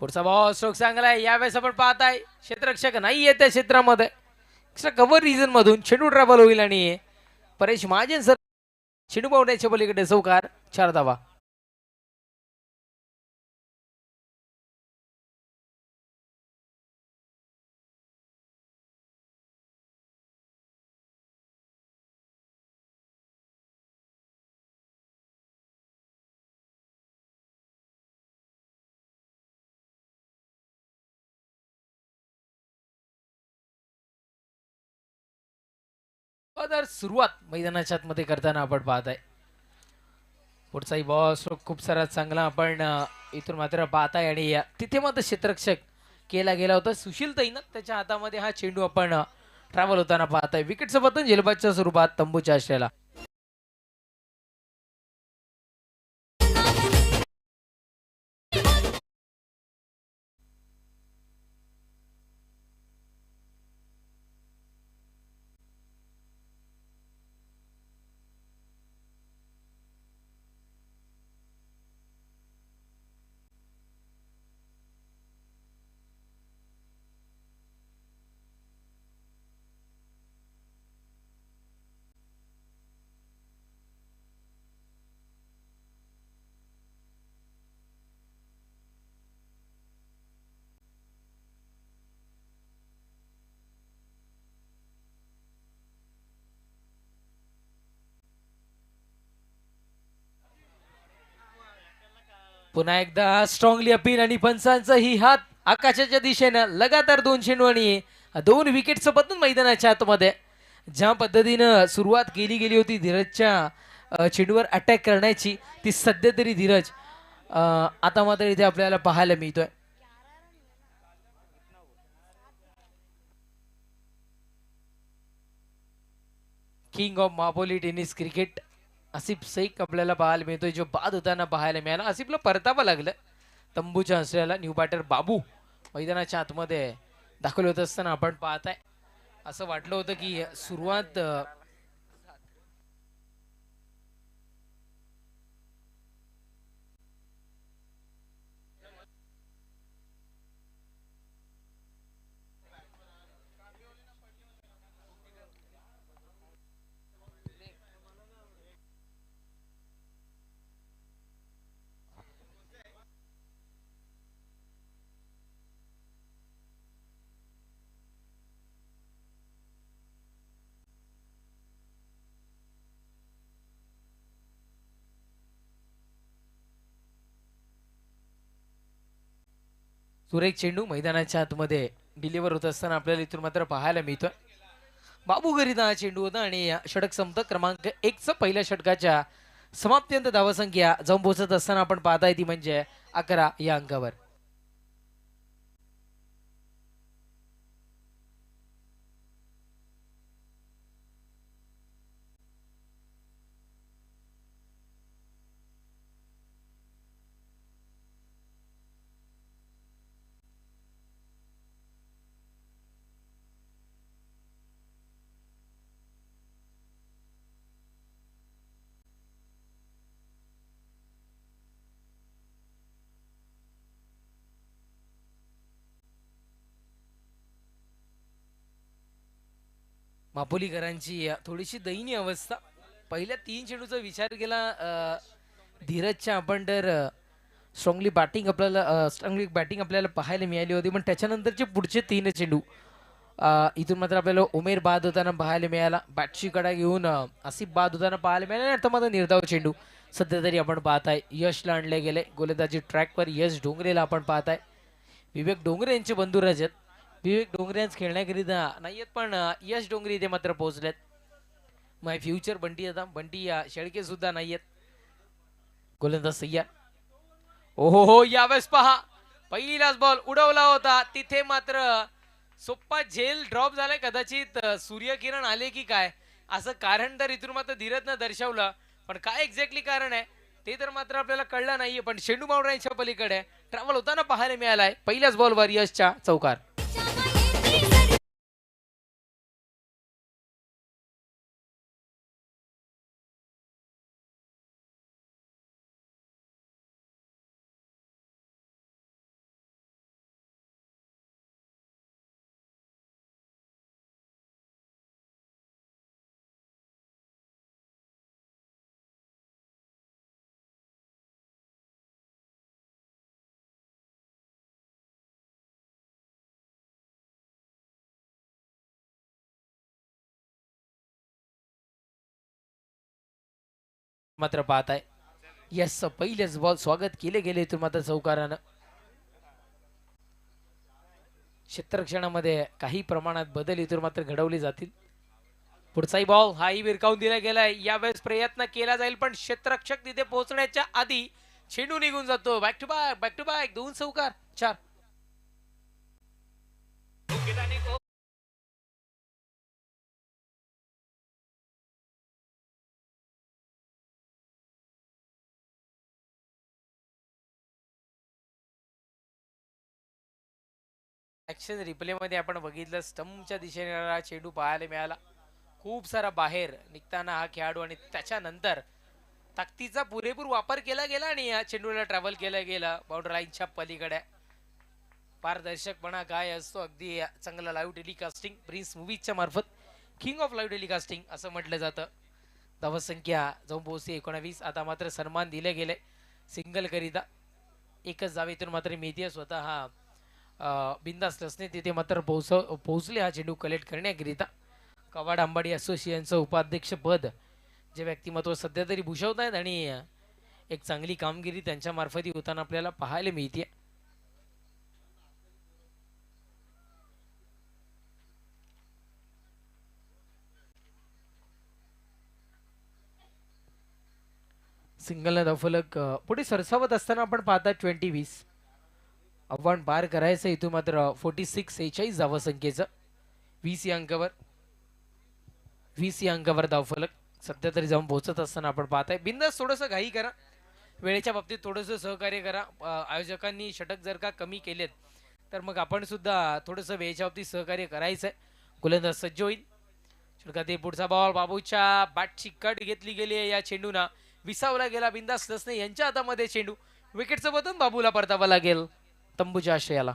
पुढचा बॉल स्ट्रोक चांगला आहे. यावेळेस आपण पाहताय क्षेत्ररक्षक नाही येत त्या क्षेत्रामध्ये एक्स्ट्रा कव्हर रिजन मधून चेंडू ट्रॅव्हल होईल आणि परेश महाजन सर चेंडू पावण्याच्या पलीकडे चौकार 4 धावा. तर सुरुवात मैदानाच्या आतमध्ये करताना आपण पाहताय. पुढचाही बॉल स्ट्रोक खूप सारा चांगला आपण इथून मात्र पाहताय आणि तिथे मात्र क्षेत्ररक्षक केला गेला होता सुशील ताईनं त्याच्या हातामध्ये हा चेंडू आपण ट्रॅव्हल होताना पाहताय. विकेटचं पतन झेलबादच्या स्वरूपात तंबूच्या आश्रयाला. पुन्हा एकदा स्ट्रॉंगली अपील आणि पंचांचा ही हात आकाशाच्या दिशेनं लगातार 2 चेंडू आणि 2 विकेटचं पतन मैदानाच्या आतमध्ये. ज्या पद्धतीनं सुरुवात केली गेली होती धीरजच्या चेंडूवर अटॅक करण्याची ती सध्या तरी धीरज आता मात्र इथे आपल्याला पाहायला मिळतोय. King of Mapoli tennis cricket Asif Shaikh आपल्याला पाहायला मिळतोय जो बाद होताना पाहायला मिळाला. आसिफला परतावं लागलं तंबूच्या असलेला न्यू बॅटर बाबू मैदानाच्या आतमध्ये दाखल होत असताना आपण पाहताय. असं वाटलं होतं की सुरुवात सुरेख चेंडू मैदानाच्या आतमध्ये डिलिव्हर होत असताना आपल्याला इथून मात्र पाहायला मिळतोय. बाबू गरीदा हा चेंडू होता आणि षटक संपत क्रमांक 1चं पहिल्या षटकाच्या समाप्त्यंत धावसंख्या जाऊन पोहोचत असताना आपण पाहताय ती म्हणजे 11 या अंकावर. मापोलीकरांची थोडीशी दयनीय अवस्था. पहिल्या 3 चेंडूचा विचार केला धीरजच्या आपण तर स्ट्रॉंगली बॅटिंग आपल्याला पाहायला मिळाली होती पण त्याच्यानंतरचे पुढचे 3 चेंडू इथून मात्र आपल्याला उमेर बाद होताना पाहायला मिळाला. बॅटची कडा घेऊन आसिफ बाद होताना पाहायला मिळाला आणि आता मात्र निर्धाव चेंडू सध्या तरी आपण पाहताय यशला आणले गेले. गोलंदाजी ट्रॅकवर यश डोंगरेला आपण पाहताय. विवेक डोंगरे यांचे बंधू राजत विवेक डोंगरे खेळण्याकरिता नाहीयेत पण यश डोंगरे इथे मात्र पोहोचलेत. माय फ्युचर बंटी आता बंटी शेळके सुद्धा नाहीयेत. गोलंदाज सय्या. ओहो यावेळेस पहा पहिलाच बॉल उडवला होता तिथे मात्र सोप्पा झेल ड्रॉप झालाय. कदाचित सूर्यकिरण आले की काय असं कारण तर इथून मात्र धीरजनं दर्शवलं, पण काय एक्झॅक्टली कारण आहे ते तर मात्र आपल्याला कळलं नाहीये. पण शेंडू बाउंड्रीच्या पलीकडे ट्रॅव्हल होताना पाहायला मिळालाय. पहिल्याच बॉलवर यशच्या चौकार. मात्र पाहत आहे यस पहिलेच बॉल स्वागत केले गेले इथून मात्र चौकारानं. क्षेत्ररक्षणामध्ये काही प्रमाणात बदल इथून मात्र घडवले जातील. पुढचाही बॉल हाही विरकावून दिला गेलाय. यावेळेस प्रयत्न केला जाईल पण क्षेत्ररक्षक तिथे पोहोचण्याच्या आधी चेंडू निघून जातो. बॅक टू बॅक 2 चौकार 4. ऍक्शन रिप्ले मध्ये आपण बघितलं स्टंपच्या दिशेने चेंडू पाहायला मिळाला. खूप सारा बाहेर निघताना हा खेळाडू आणि त्याच्यानंतर ताकदीचा पुरेपूर वापर केला गेला आणि या चेंडूला ट्रॅव्हल केला गेला बाउंड्री लाईनच्या पलीकडे. पारदर्शकपणा काय असतो अगदी चांगला लाईव्ह टेलिकास्टिंग प्रिन्स मूवीजच्या मार्फत किंग ऑफ लाईव्ह टेलिकास्टिंग असं म्हटलं जातं. धावसंख्या जाऊन पोहोचली 19. आता मात्र सन्मान दिले गेले सिंगल करिता. एकच जावेतून मात्र मेथिया स्वतः हा बिंदास लसने तिथे मात्र पोहोचले हा चेंडू कलेक्ट करण्याकरिता. कवाड अंबाडी असोसिएशनचं उपाध्यक्ष पद जे व्यक्तिमत्व सध्या तरी भूषवत आहेत आणि एक चांगली कामगिरी त्यांच्या मार्फत होताना आपल्याला पाहायला मिळते. सिंगल धावफलक पुढे सरसावत असताना आपण पाहता 20-20 आव्हान पार करायचं इथून मात्र 46-46 धावसंख्येचं 20 या अंकावर 20 या अंकावर धावफलक सध्या तरी जाऊन पोहोचत असताना आपण पाहताय. बिंदास थोडंसं घाई करा, वेळेच्या बाबतीत थोडंसं सहकार्य करा. आयोजकांनी षटक जर का कमी केलेत तर मग आपण सुद्धा थोडंसं वेळेच्या बाबतीत सहकार्य करायचंय. गोलंदाज सज्ज होईल. षटकातील पुढचा बॉल बाबूच्या बॅटची कट घेतली गेली आहे. या चेंडूना विसावला गेला. बिंदास लसने यांच्या हातामध्ये चेंडू. विकेटचं बटन बाबूला परतावा लागेल तंबूच्या आश्रयाला.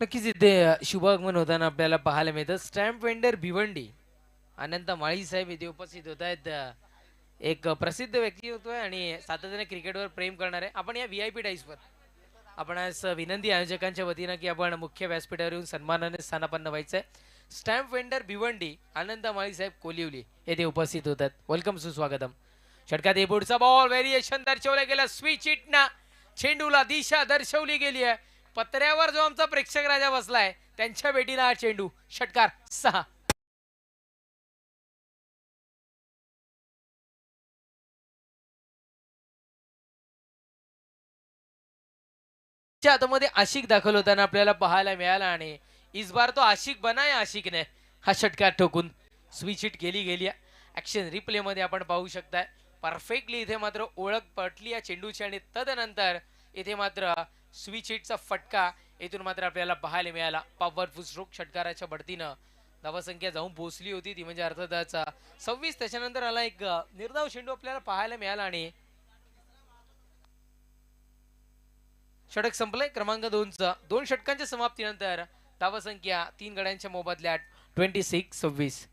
नक्कीच इथे शुभागमन होताना आपल्याला पाहायला मिळतं. स्टॅम्प वेंडर भिवंडी अनंत माळी साहेब इथे उपस्थित होत आहेत. एक प्रसिद्ध व्यक्तिमत्व आहे आणि सातत्याने क्रिकेटवर प्रेम करणारे. आपण या VIP डाईसवर आपण आज विनंती आयोजकांच्या वतीनं की आपण मुख्य व्यासपीठावर येऊन सन्मानाने स्थानापन्न व्हायचंय. स्टॅम्प वेंडर भिवंडी आनंद माळी साहेब कोलिवली येथे उपस्थित होतात. वेलकम सुस्वागतम. षटकात पुढचा बॉल व्हेरिएशन दर्शवला गेला. स्विच हिटना चेंडूला दिशा दर्शवली गेली आहे. पत्र्यावर जो आमचा प्रेक्षक राजा बसलाय त्यांच्या भेटीला हा चेंडू. षटकार 6. हातामध्ये आशिक दाखल होताना आपल्याला पाहायला मिळाला आणि इस बार तो आशिक बना या आशिकने हा षटकार ठोकून स्विच हिट केली गेली. ऍक्शन रिप्ले मध्ये आपण पाहू शकताय परफेक्टली इथे मात्र ओळख पटली या चेंडूची आणि तदनंतर इथे मात्र स्विच हिटचा फटका इथून मात्र आपल्याला पाहायला मिळाला पॉवरफुल स्ट्रोक षटकाराच्या बढतीनं धावसंख्या जाऊन पोहोचली होती ती म्हणजे अर्थातच 26. त्याच्यानंतर आला एक निर्धाव चेंडू आपल्याला पाहायला मिळाला आणि षटक संपलंय क्रमांक 2चा 2 षटकांच्या समाप्तीनंतर धावसंख्या 3 गड्यांच्या मोबदल्यात 26-26.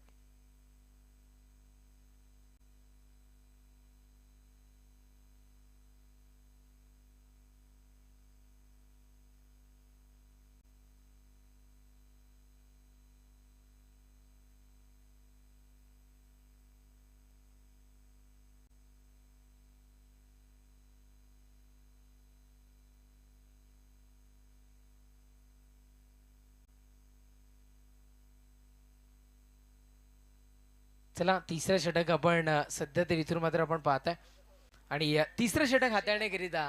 चला तिसरं षटक आपण सध्या तरी इथून मात्र आपण पाहताय आणि तिसरं षटक हाताळण्याकरिता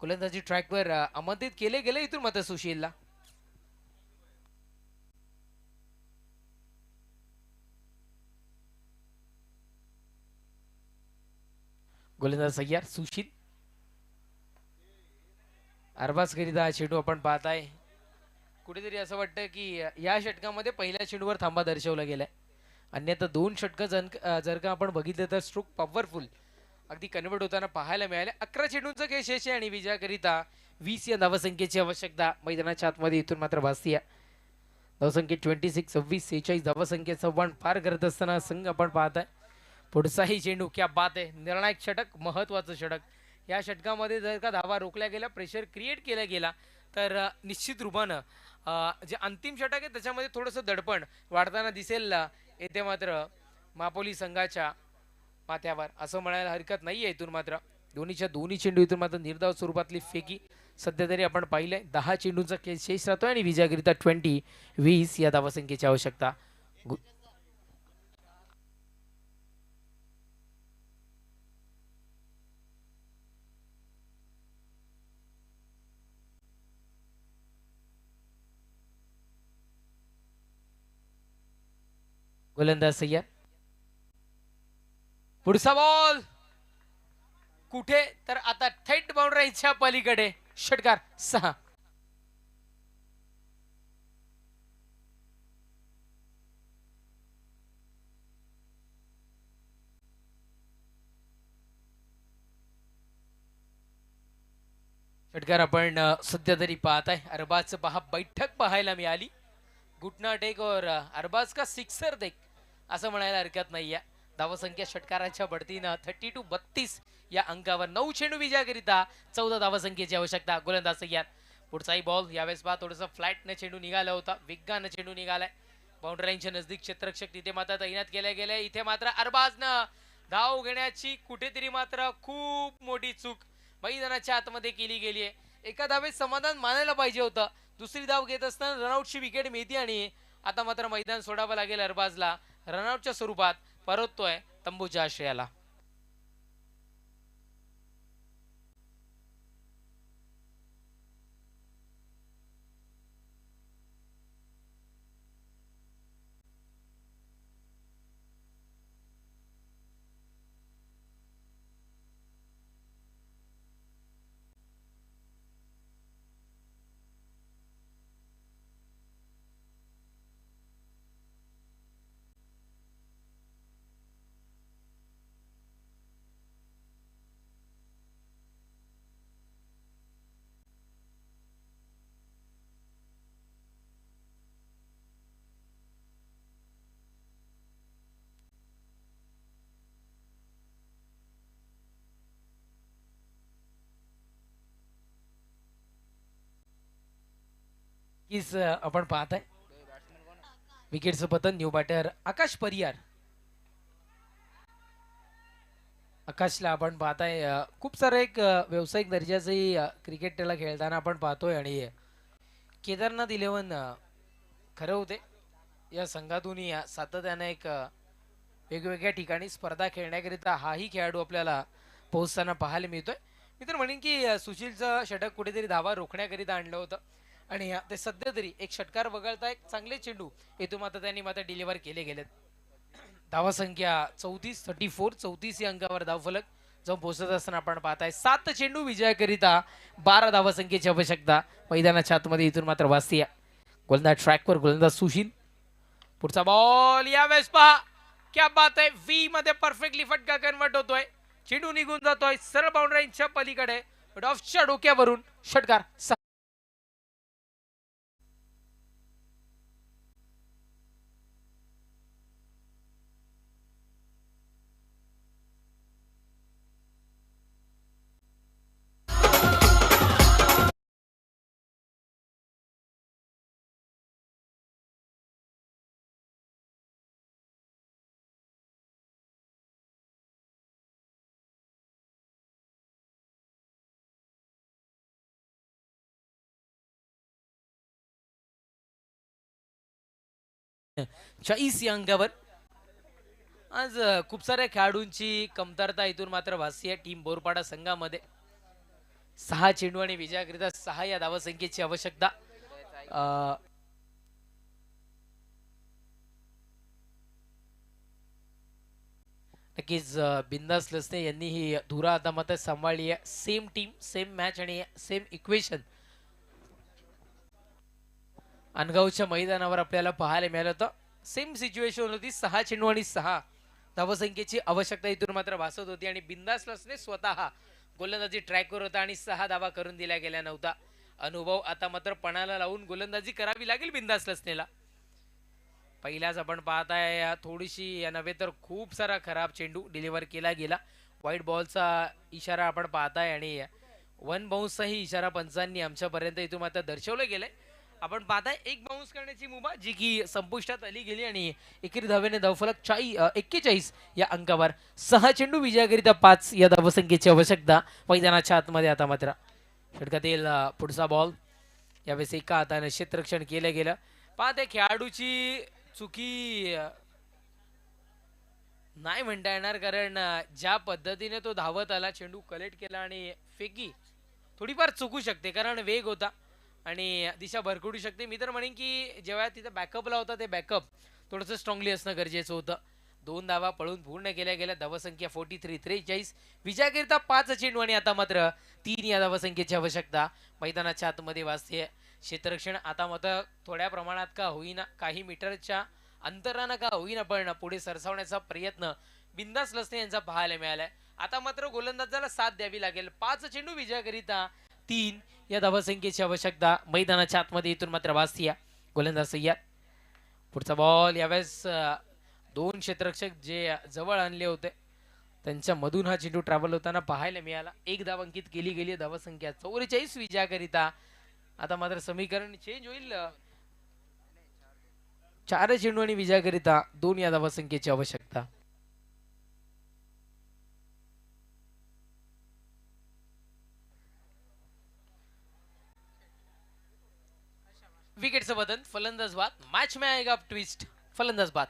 गोलंदाजी ट्रॅकवर आमंत्रित केले गेले इथून मात्र सुशीलला. गोलंदाज सय्यार सुशील अरबाज करिता चेंडू आपण पाहताय. कुठेतरी असं वाटतं की या षटकामध्ये पहिल्या चेंडूवर थांबा दर्शवला गेलाय. अन्यथा 2 षटकं जर का आपण बघितलं तर स्ट्रोक पॉवरफुल अगदी कन्वर्ट होताना पाहायला मिळाले. 11 चेंडूंचा खेळ शेष आहे आणि विजयाकरिता 20 या धावसंख्येची आवश्यकता मैदानाच्या आतमध्ये इथून मात्र भासतीय. धावसंख्येत 26-26 46 धावसंख्येचं वण पार करत असताना संघ आपण पाहताय. पुढचाही चेंडू क्या बात आहे. निर्णायक षटक महत्वाचं षटक. या षटकामध्ये जर का धावा रोखल्या गेल्या प्रेशर क्रिएट केला गेला तर निश्चित रूपानं जे अंतिम षटक आहे त्याच्यामध्ये थोडंसं दडपण वाढताना दिसेल येथे मात्र मापोली संघाच्या माथ्यावर असं म्हणायला हरकत नाहीये. इथून मात्र दोन्ही चेंडू इथून मात्र निर्धाव स्वरूपातली फेकी सध्या तरी आपण पाहिलंय. 10 चेंडूंचा खेळ शेष राहतोय आणि विजयाकरिता 20 या धावसंख्येची आवश्यकता. गोलंदाज सय्यार पुढचा बॉल कुठे तर आता थेट बाउंड्रीच्या पलीकडे षटकार 6. षटकार आपण सध्या तरी पाहताय. अरबाज पहा बैठक पाहायला मिळाली. घुटना टेक और अरबाज का सिक्सर देख असं म्हणायला हरकत नाहीये. धावसंख्या षटकाराच्या बढतीनं 32-32 या अंकावर 9 चेंडू विजयाकरिता 14 धावसंख्येची आवश्यकता. गोलंदाज सय्यार पुढचाही बॉल यावेळेस पहा थोडंसं फ्लॅटनं चेंडू निघाला होता. वेगानं चेंडू निघालाय. बाउंड्री लाईनच्या नजदीक क्षेत्ररक्षक तिथे मात्र तैनात केले गेले. इथे मात्र अरबाजनं धाव घेण्याची कुठेतरी मात्र खूप मोठी चूक मैदानाच्या आतमध्ये केली गेली आहे. एका धावेत समाधान मानायला पाहिजे होतं. दुसरी धाव घेत असताना रनआउटची विकेट मिळते आणि आता मात्र मैदान सोडावं लागेल अरबाजला. रनआउटच्या स्वरूपात परततोय तंबूच्या आश्रयाला. आपण पाहताय विकेटचं पतन. न्यू बॅटर आकाश परियार. आकाशला आपण पाहताय खूप सारं एक व्यावसायिक दर्जाचंही क्रिकेट त्याला खेळताना आपण पाहतोय आणि केदारनाथ 11 खरं होते या संघातून सातत्याने एक वेगवेगळ्या ठिकाणी स्पर्धा खेळण्याकरिता हाही खेळाडू आपल्याला पोहोचताना पाहायला मिळतोय. मी तर म्हणेन की सुशीलचं षटक कुठेतरी धावा रोखण्याकरिता आणलं होतं आणि ते सध्या तरी एक षटकार वगळता एक चांगले चेंडू येतो मात्र त्यांनी मात्र डिलिव्हर केले गेलेत. धावा संख्या 34 34 34 या अंकावर धावफलक जाऊन पोहोचत असताना आपण पाहताय 7 चेंडू विजयाकरिता 12 धावसंख्येची आवश्यकता मैदानाच्या आतमध्ये इथून मात्र वाचतीय. गोलंदाज ट्रॅकवर गोलंदाज सुशील. पुढचा बॉल यावेळेस पहा, क्या बात आहे, व्ही मध्ये परफेक्टली फटका कन्वर्ट होतोय. चेंडू निघून जातोय सरळ बाउंड्रीच्या पलीकडे, ऑफच्या डोक्यावरून षटकार. या अंकावर आज खूप साऱ्या खेळाडूंची कमतरता इथून मात्र भासते टीम बोरपाडा संघामध्ये. 6 चेंडू आणि विजयाकरिता 6 या धावसंख्येची आवश्यकता. नक्कीच बिंदास लसने यांनी ही धुरा आता मात्र सांभाळली आहे. सेम टीम, सेम मॅच आणि सेम इक्वेशन अनगावच्या मैदानावर आपल्याला पाहायला मिळालं होतं. सेम सिच्युएशन होती. 6 चेंडू आणि 6 धावसंख्येची आवश्यकता इथून मात्र भासत होती आणि बिंदास लसने स्वतः गोलंदाजी ट्रॅकवर होता आणि 6 धावा करून दिल्या गेल्या नव्हता. अनुभव आता मात्र पणाला लावून गोलंदाजी करावी लागेल बिंदास लसनेला. पहिल्याच आपण पाहताय थोडीशी नव्हे तर खूप सारा खराब चेंडू डिलिव्हर केला गेला. व्हाईट बॉलचा इशारा आपण पाहताय आणि 1 बाउन्सचाही इशारा पंचांनी आमच्यापर्यंत इथून मात्र दर्शवलं गेलंय. आपण पाहताय 1 बाउन्स करण्याची मुभा जी की संपुष्टात आली गेली आणि एकेरी धावेने धावफलक 41 या अंकावर. 6 चेंडू विजयाकरिता 5 या धावसंख्येची आवश्यकता मैदानाच्या आतमध्ये आता मात्र. षटकातील पुढचा बॉल यावेळेस एका हाताने क्षेत्ररक्षण केलं गेलं. पाहते खेळाडूची चुकी नाही म्हणता येणार, कारण ज्या पद्धतीने तो धावत आला, चेंडू कलेक्ट केला आणि फेकी थोडीफार चुकू शकते कारण वेग होता आणि दिशा भरकटू शकते. मी तर म्हणेन की जेव्हा तिथं बॅकअपला होता ते बॅकअप थोडंसं स्ट्रॉंगली असणं गरजेचं होतं. 2 धावा पळून पूर्ण केल्या गेल्या. धावसंख्या 43 विजयाकरिता 5 चेंडू आणि आता मात्र 3 या धावसंख्येची आवश्यकता मैदानाच्या आतमध्ये वाजते. क्षेत्ररक्षण आता मात्र थोड्या प्रमाणात का होईना, काही मीटरच्या अंतरानं का होईना पण पुढे सरसावण्याचा प्रयत्न बिंदास लसने यांचा पाहायला मिळालाय. आता मात्र गोलंदाजाला साथ द्यावी लागेल. 5 चेंडू विजयाकरिता 3 या धावसंख्येची आवश्यकता मैदानाच्या आतमध्ये इथून मात्र वाजती. गोलंदाज सय्यद. पुढचा बॉल यावेळेस 2 क्षेत्ररक्षक जे जवळ आणले होते त्यांच्या मधून हा चेंडू ट्रॅव्हल होताना पाहायला मिळाला. 1 धाव अंकित केली गेली. धावसंख्या 44 विजयाकरिता आता मात्र समीकरण चेंज होईल. 4 चेंडू आणि विजयाकरिता 2 या धावसंख्येची आवश्यकता. विकेटचं बदल. फलंदाज बाद. मॅच में आएगा ट्विस्ट. फलंदाज बाद.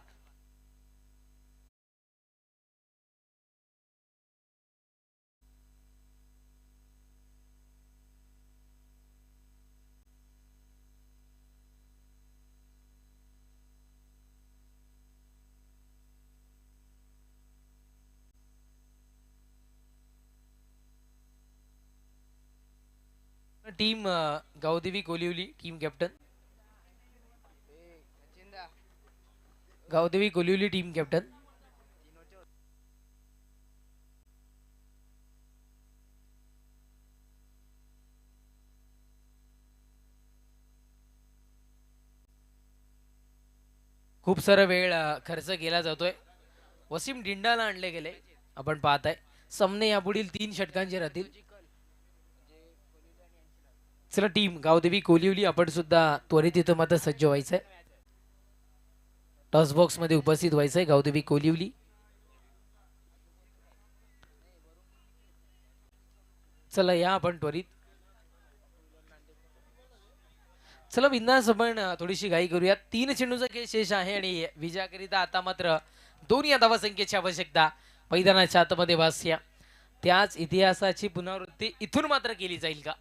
Team Gavdevi Koliwali team captain. Gavdevi Koliwali team captain. खूप सारा वेळ खर्च केला जातोय. वसीम डिंडाला आणले गेले. आपण पाहताय सामने यापुढील 3 षटकांचे राहतील. चला टीम गावदेवी कोलिवली आपण सुद्धा त्वरित इथं मात्र सज्ज व्हायचंय. टॉस बॉक्स मध्ये उपस्थित व्हायचंय गावदेवी कोलिवली. चला या आपण त्वरित. चला बिंदास आपण थोडीशी घाई करूया. 3 चेंडूचा खेळ शेष आहे आणि विजयाकरिता आता मात्र 2 या धावसंख्येची आवश्यकता मैदानाच्या आतमध्ये वास्या. त्याच इतिहासाची पुनरावृत्ती इथून मात्र केली जाईल का?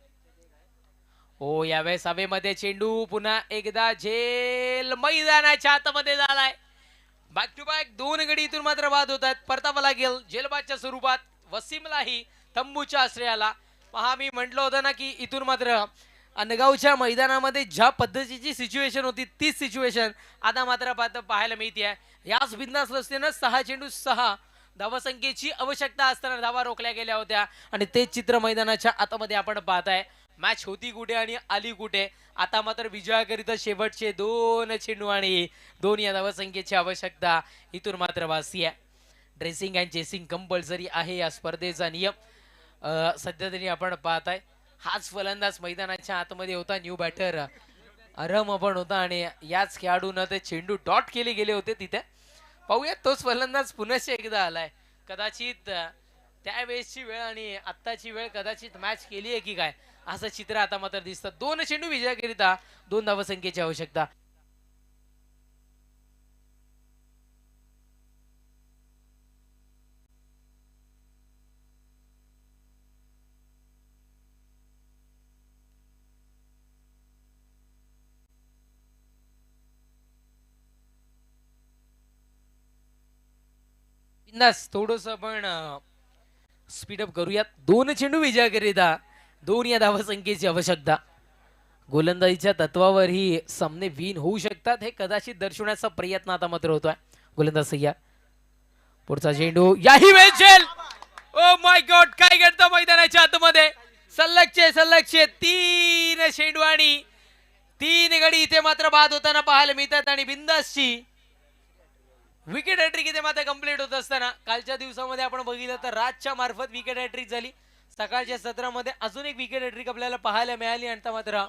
हो, यावेळेस हवेमध्ये चेंडू पुन्हा एकदा झेल मैदानाच्या आतमध्ये झालाय. बॅक टू बॅक 2 गडी इथून मात्र बाद होतात. परतावा लागेल झेलबादच्या स्वरूपात. वसीमलाही तंबूच्या आश्रयाला. पहा मी म्हटलं होतं ना की इथून मात्र अनगावच्या मैदानामध्ये ज्या पद्धतीची सिच्युएशन होती तीच सिच्युएशन आता मात्र पाहायला मिळते. याच बिंदास रस्त्यानं 6 चेंडू 6 धावसंख्येची आवश्यकता असताना धावा रोखल्या गेल्या होत्या आणि ते चित्र मैदानाच्या आतमध्ये आपण पाहताय. मॅच होती कुठे आणि आली कुठे. आता मात्र विजयाकरिता शेवटचे 2 चेंडू आणि 2 या धावसंख्येची आवश्यकता इथून मात्र भासती आहे. ड्रेसिंग अँड चेसिंग कंपल्सरी आहे या स्पर्धेचा नियम. सध्या तरी आपण पाहताय हाच फलंदाज मैदानाच्या आतमध्ये होता. न्यू बॅटर अरम पण होता आणि याच खेळाडूनं ते चेंडू डॉट केले गेले होते तिथे. पाहूया तोच फलंदाज पुन्हा एकदा आलाय. कदाचित त्यावेळेसची वेळ आणि आत्ताची वेळ कदाचित मॅच केली आहे की काय असं चित्र आता मात्र दिसतं. 2 चेंडू विजयाकरिता 2 धावसंख्येची आवश्यकता. थोडस आपण स्पीडअप करूयात. 2 चेंडू विजयाकरिता 2 या धावसंख्येची आवश्यकता. गोलंदाजीच्या तत्वावर ही सामने विन होऊ शकतात हे कदाचित दर्शवण्याचा प्रयत्न आता मात्र होतोय गोलंदाज सय्या. पुढचा चेंडू याही वेळेल. ओ माय गॉड काय घडतं मैदानाच्या आतमध्ये. सल्लगचे 3 चेंडू आणि 3 गडी इथे मात्र बाद होताना पाहायला मिळतात आणि बिंदासची विकेट हॅट्रिक इथे मात्र कंप्लीट होत असताना कालच्या दिवसामध्ये आपण बघितलं तर राजच्या मार्फत विकेट हॅट्रिक झाली. सकाळच्या सत्रामध्ये अजून एक विकेट हॅट्रिक आपल्याला पाहायला मिळाली आणि मात्र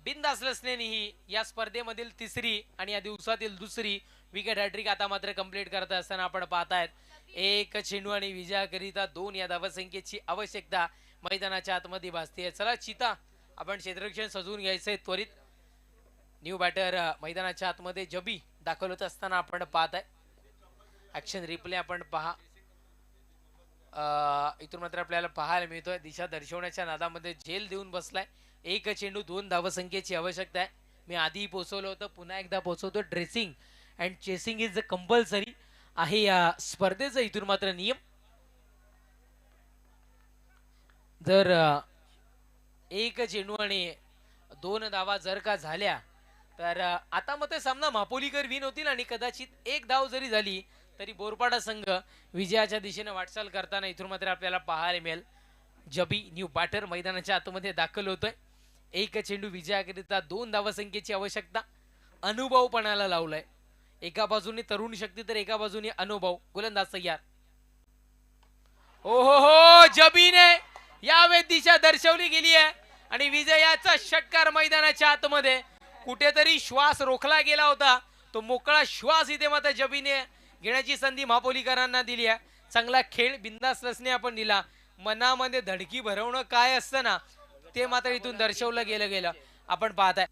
बिनधास्त लसनेनी ही या स्पर्धेमधील 3री आणि या दिवसातील 2री विकेट हॅट्रिक आता मात्र कंप्लीट करत असताना आपण पाहतायत. 1 चेंडू आणि विजयाकरिता 2 या धावसंख्येची आवश्यकता मैदानाच्या आतमध्ये भासते. चला चिता आपण क्षेत्ररक्षण सजवून घ्यायचंय त्वरित. न्यू बॅटर मैदानाच्या आतमध्ये जबी दाखल होत असताना आपण पाहताय. ऍक्शन रिप्ले आपण पहा. इथून मात्र आपल्याला पाहायला मिळतोय दिशा दर्शवण्याच्या नादामध्ये झेल देऊन बसलाय. 1 चेंडू 2 धावसंख्येची आवश्यकता आहे. मी आधी पोहोचवलं होतं पुन्हा एकदा पोहोचवतो. Dressing and chasing is compulsory आहे या स्पर्धेचा इथून मात्र नियम. जर 1 चेंडू आणि 2 धावा जर का झाल्या तर आता मग ते सामना मापोलीकर विन होतील आणि कदाचित 1 धाव जरी झाली तरी बोरपाडा संघ विजयाच्या दिशेने वाटचाल करताना इथून मात्र आपल्याला पाहायला मिळेल. जबी न्यू बॅटर मैदानाच्या आतमध्ये दाखल होतोय. 1 चेंडू विजयाकरिता 2 धावसंख्येची आवश्यकता. अनुभवपणाला लावलाय. एका बाजूने तरुण शक्ती तर एका बाजूने अनुभव. गोलंदाज तयार. ओ हो जबीने यावेळी दिशा दर्शवली गेली आहे आणि विजयाचा षटकार मैदानाच्या आतमध्ये. कुठेतरी श्वास रोखला गेला होता तो मोकळा श्वास इथे मात्र जबीने घेण्याची संधी महापोलीकरांना दिली आहे. चांगला खेळ बिंदास रसने आपण दिला. मनामध्ये धडकी भरवणं काय असतं ना ते मात्र इथून दर्शवलं गेलं आपण पाहताय.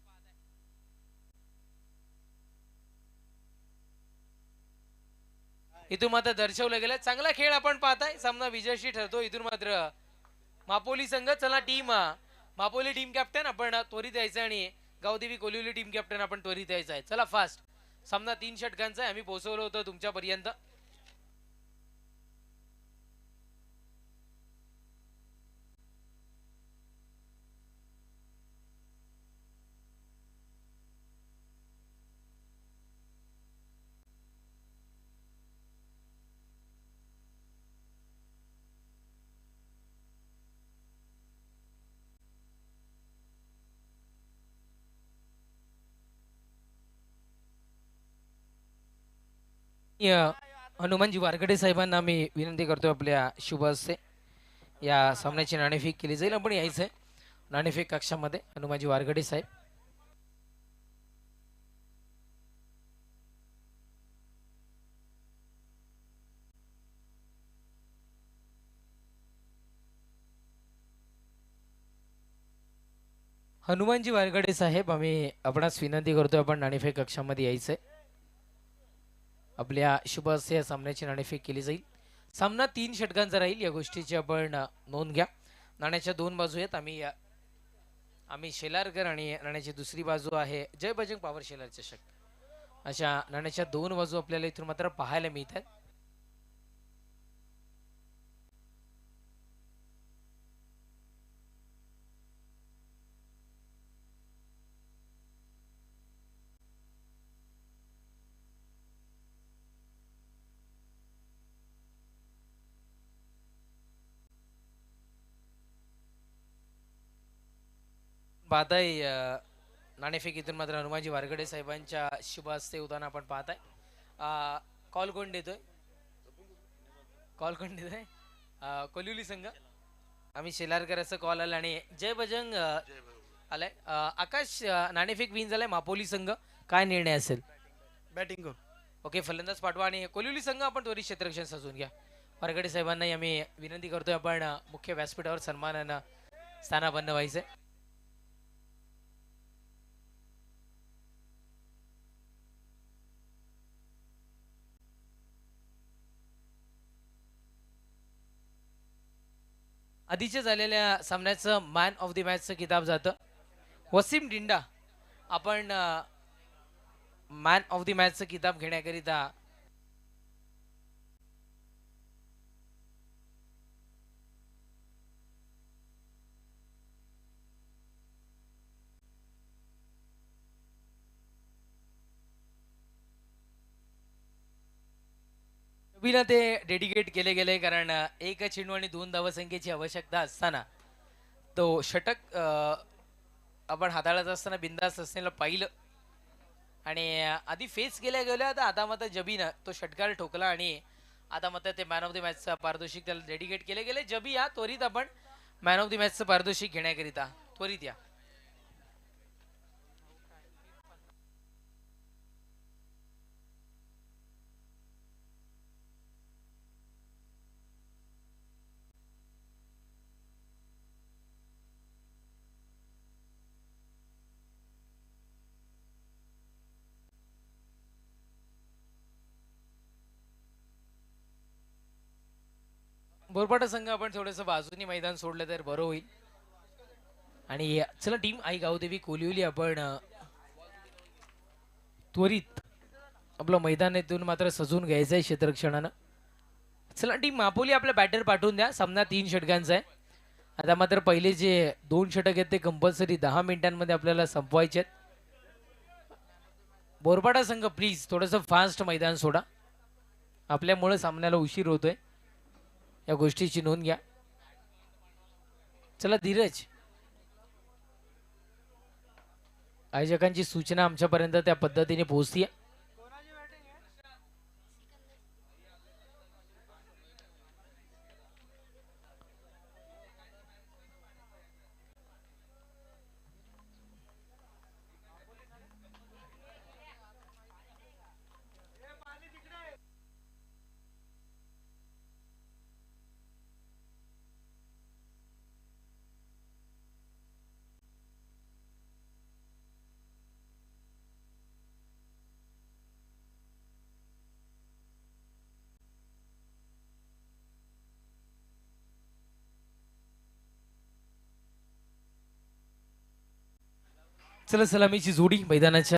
इथून मात्र दर्शवलं गेलं चांगला खेळ आपण पाहताय. सामना विजयशी ठरतो इथून मात्र मापोली संघ. चला टीम मापोली टीम कॅप्टन आपण त्वरित यायचं आणि गावदेवी कोलिवली टीम कॅप्टन आपण त्वरित यायचं आहे. चला फास्ट. सामना 3 षटकांचा आहे. आम्ही पोहोचवलो होतो तुमच्यापर्यंत. हनुमानजी वारगडे साहेबांना मी विनंती करतो आपल्या शुभ हस्ते या सामन्याची नाणेफेक केली जाईल. आपण यायचंय नाणेफेक कक्षामध्ये. हनुमानजी वारगडे साहेब. हनुमानजी वारगडे साहेब आम्ही आपणास विनंती करतोय आपण नाणेफेक कक्षामध्ये यायचंय. आपल्या शुभ हस्ते या सामन्याची नाणेफेक केली जाईल. सामना 3 षटकांचा राहील या गोष्टीची आपण नोंद घ्या. नाण्याच्या 2 बाजू आहेत. आम्ही शेलारकर आणि नाण्याची दुसरी बाजू आहे जय बजरंग पॉवर शेलार चषक. अशा नाण्याच्या 2 बाजू आपल्याला इथून मात्र पाहायला मिळतात. पाहताय नाणेफेक इथून मात्र हनुमानजी वारगडे साहेबांच्या शुभ हस्ते होताना आपण पाहताय. कॉल कोण देतोय? कॉल कोण देतोय? कोल्हुली संघ. आम्ही शेलारकर असं कॉल आला आणि जय बजंग आलाय. आकाश नाणेफेक विन झालाय मापोली संघ. काय निर्णय असेल? बॅटिंग करू. ओके, फलंदाज पाठवा आणि कोल्हुली संघ आपण त्वरित क्षेत्ररक्षण सजवून घ्या. वारगडे साहेबांनाही आम्ही विनंती करतोय आपण मुख्य व्यासपीठावर सन्मानानं स्थानापन्न व्हायचंय. आधीच्या झालेल्या सामन्याचं मॅन ऑफ द मॅचचं किताब जातं वसीम डिंडा. आपण मॅन ऑफ द मॅचचं किताब घेण्याकरिता शबीला ते डेडिकेट केले गेले, कारण एक चेंडू आणि 2 धावसंख्येची आवश्यकता असताना तो षटक आपण हाताळत असताना बिंदास असलेलं पाहिलं आणि आधी फेस केल्या गेल्या तर आता मात्र जबीनं तो षटकार ठोकला आणि आता मात्र ते मॅन ऑफ द मॅचचं पारितोषिक त्याला डेडिकेट केले गेले. जबी या त्वरित आपण मॅन ऑफ द मॅचचं पारितोषिक घेण्याकरिता त्वरित या. बोरपाटा संघ आपण थोडंसं बाजूनी मैदान सोडलं तर बरं होईल. आणि चला टीम आई गावदेवी कोलिवली आपण त्वरित आपलं मैदान इथून मात्र सजून घ्यायचं आहे क्षेत्ररक्षणानं. चला टीम मापोली आपल्या बॅटर पाठवून द्या. सामना 3 षटकांचा आहे. आता मात्र पहिले जे 2 षटक आहेत ते कंपल्सरी 10 मिनिटांमध्ये आपल्याला संपवायचे आहेत. बोरपाटा संघ प्लीज थोडंसं फास्ट मैदान सोडा. आपल्यामुळे सामन्याला उशीर होतोय, या गोष्टीची नोंद घ्या. चला धीरज, आयोजकांची सूचना आमच्यापर्यंत त्या पद्धतीने पोहोचतीये. चला सलामीची जोडी मैदानाच्या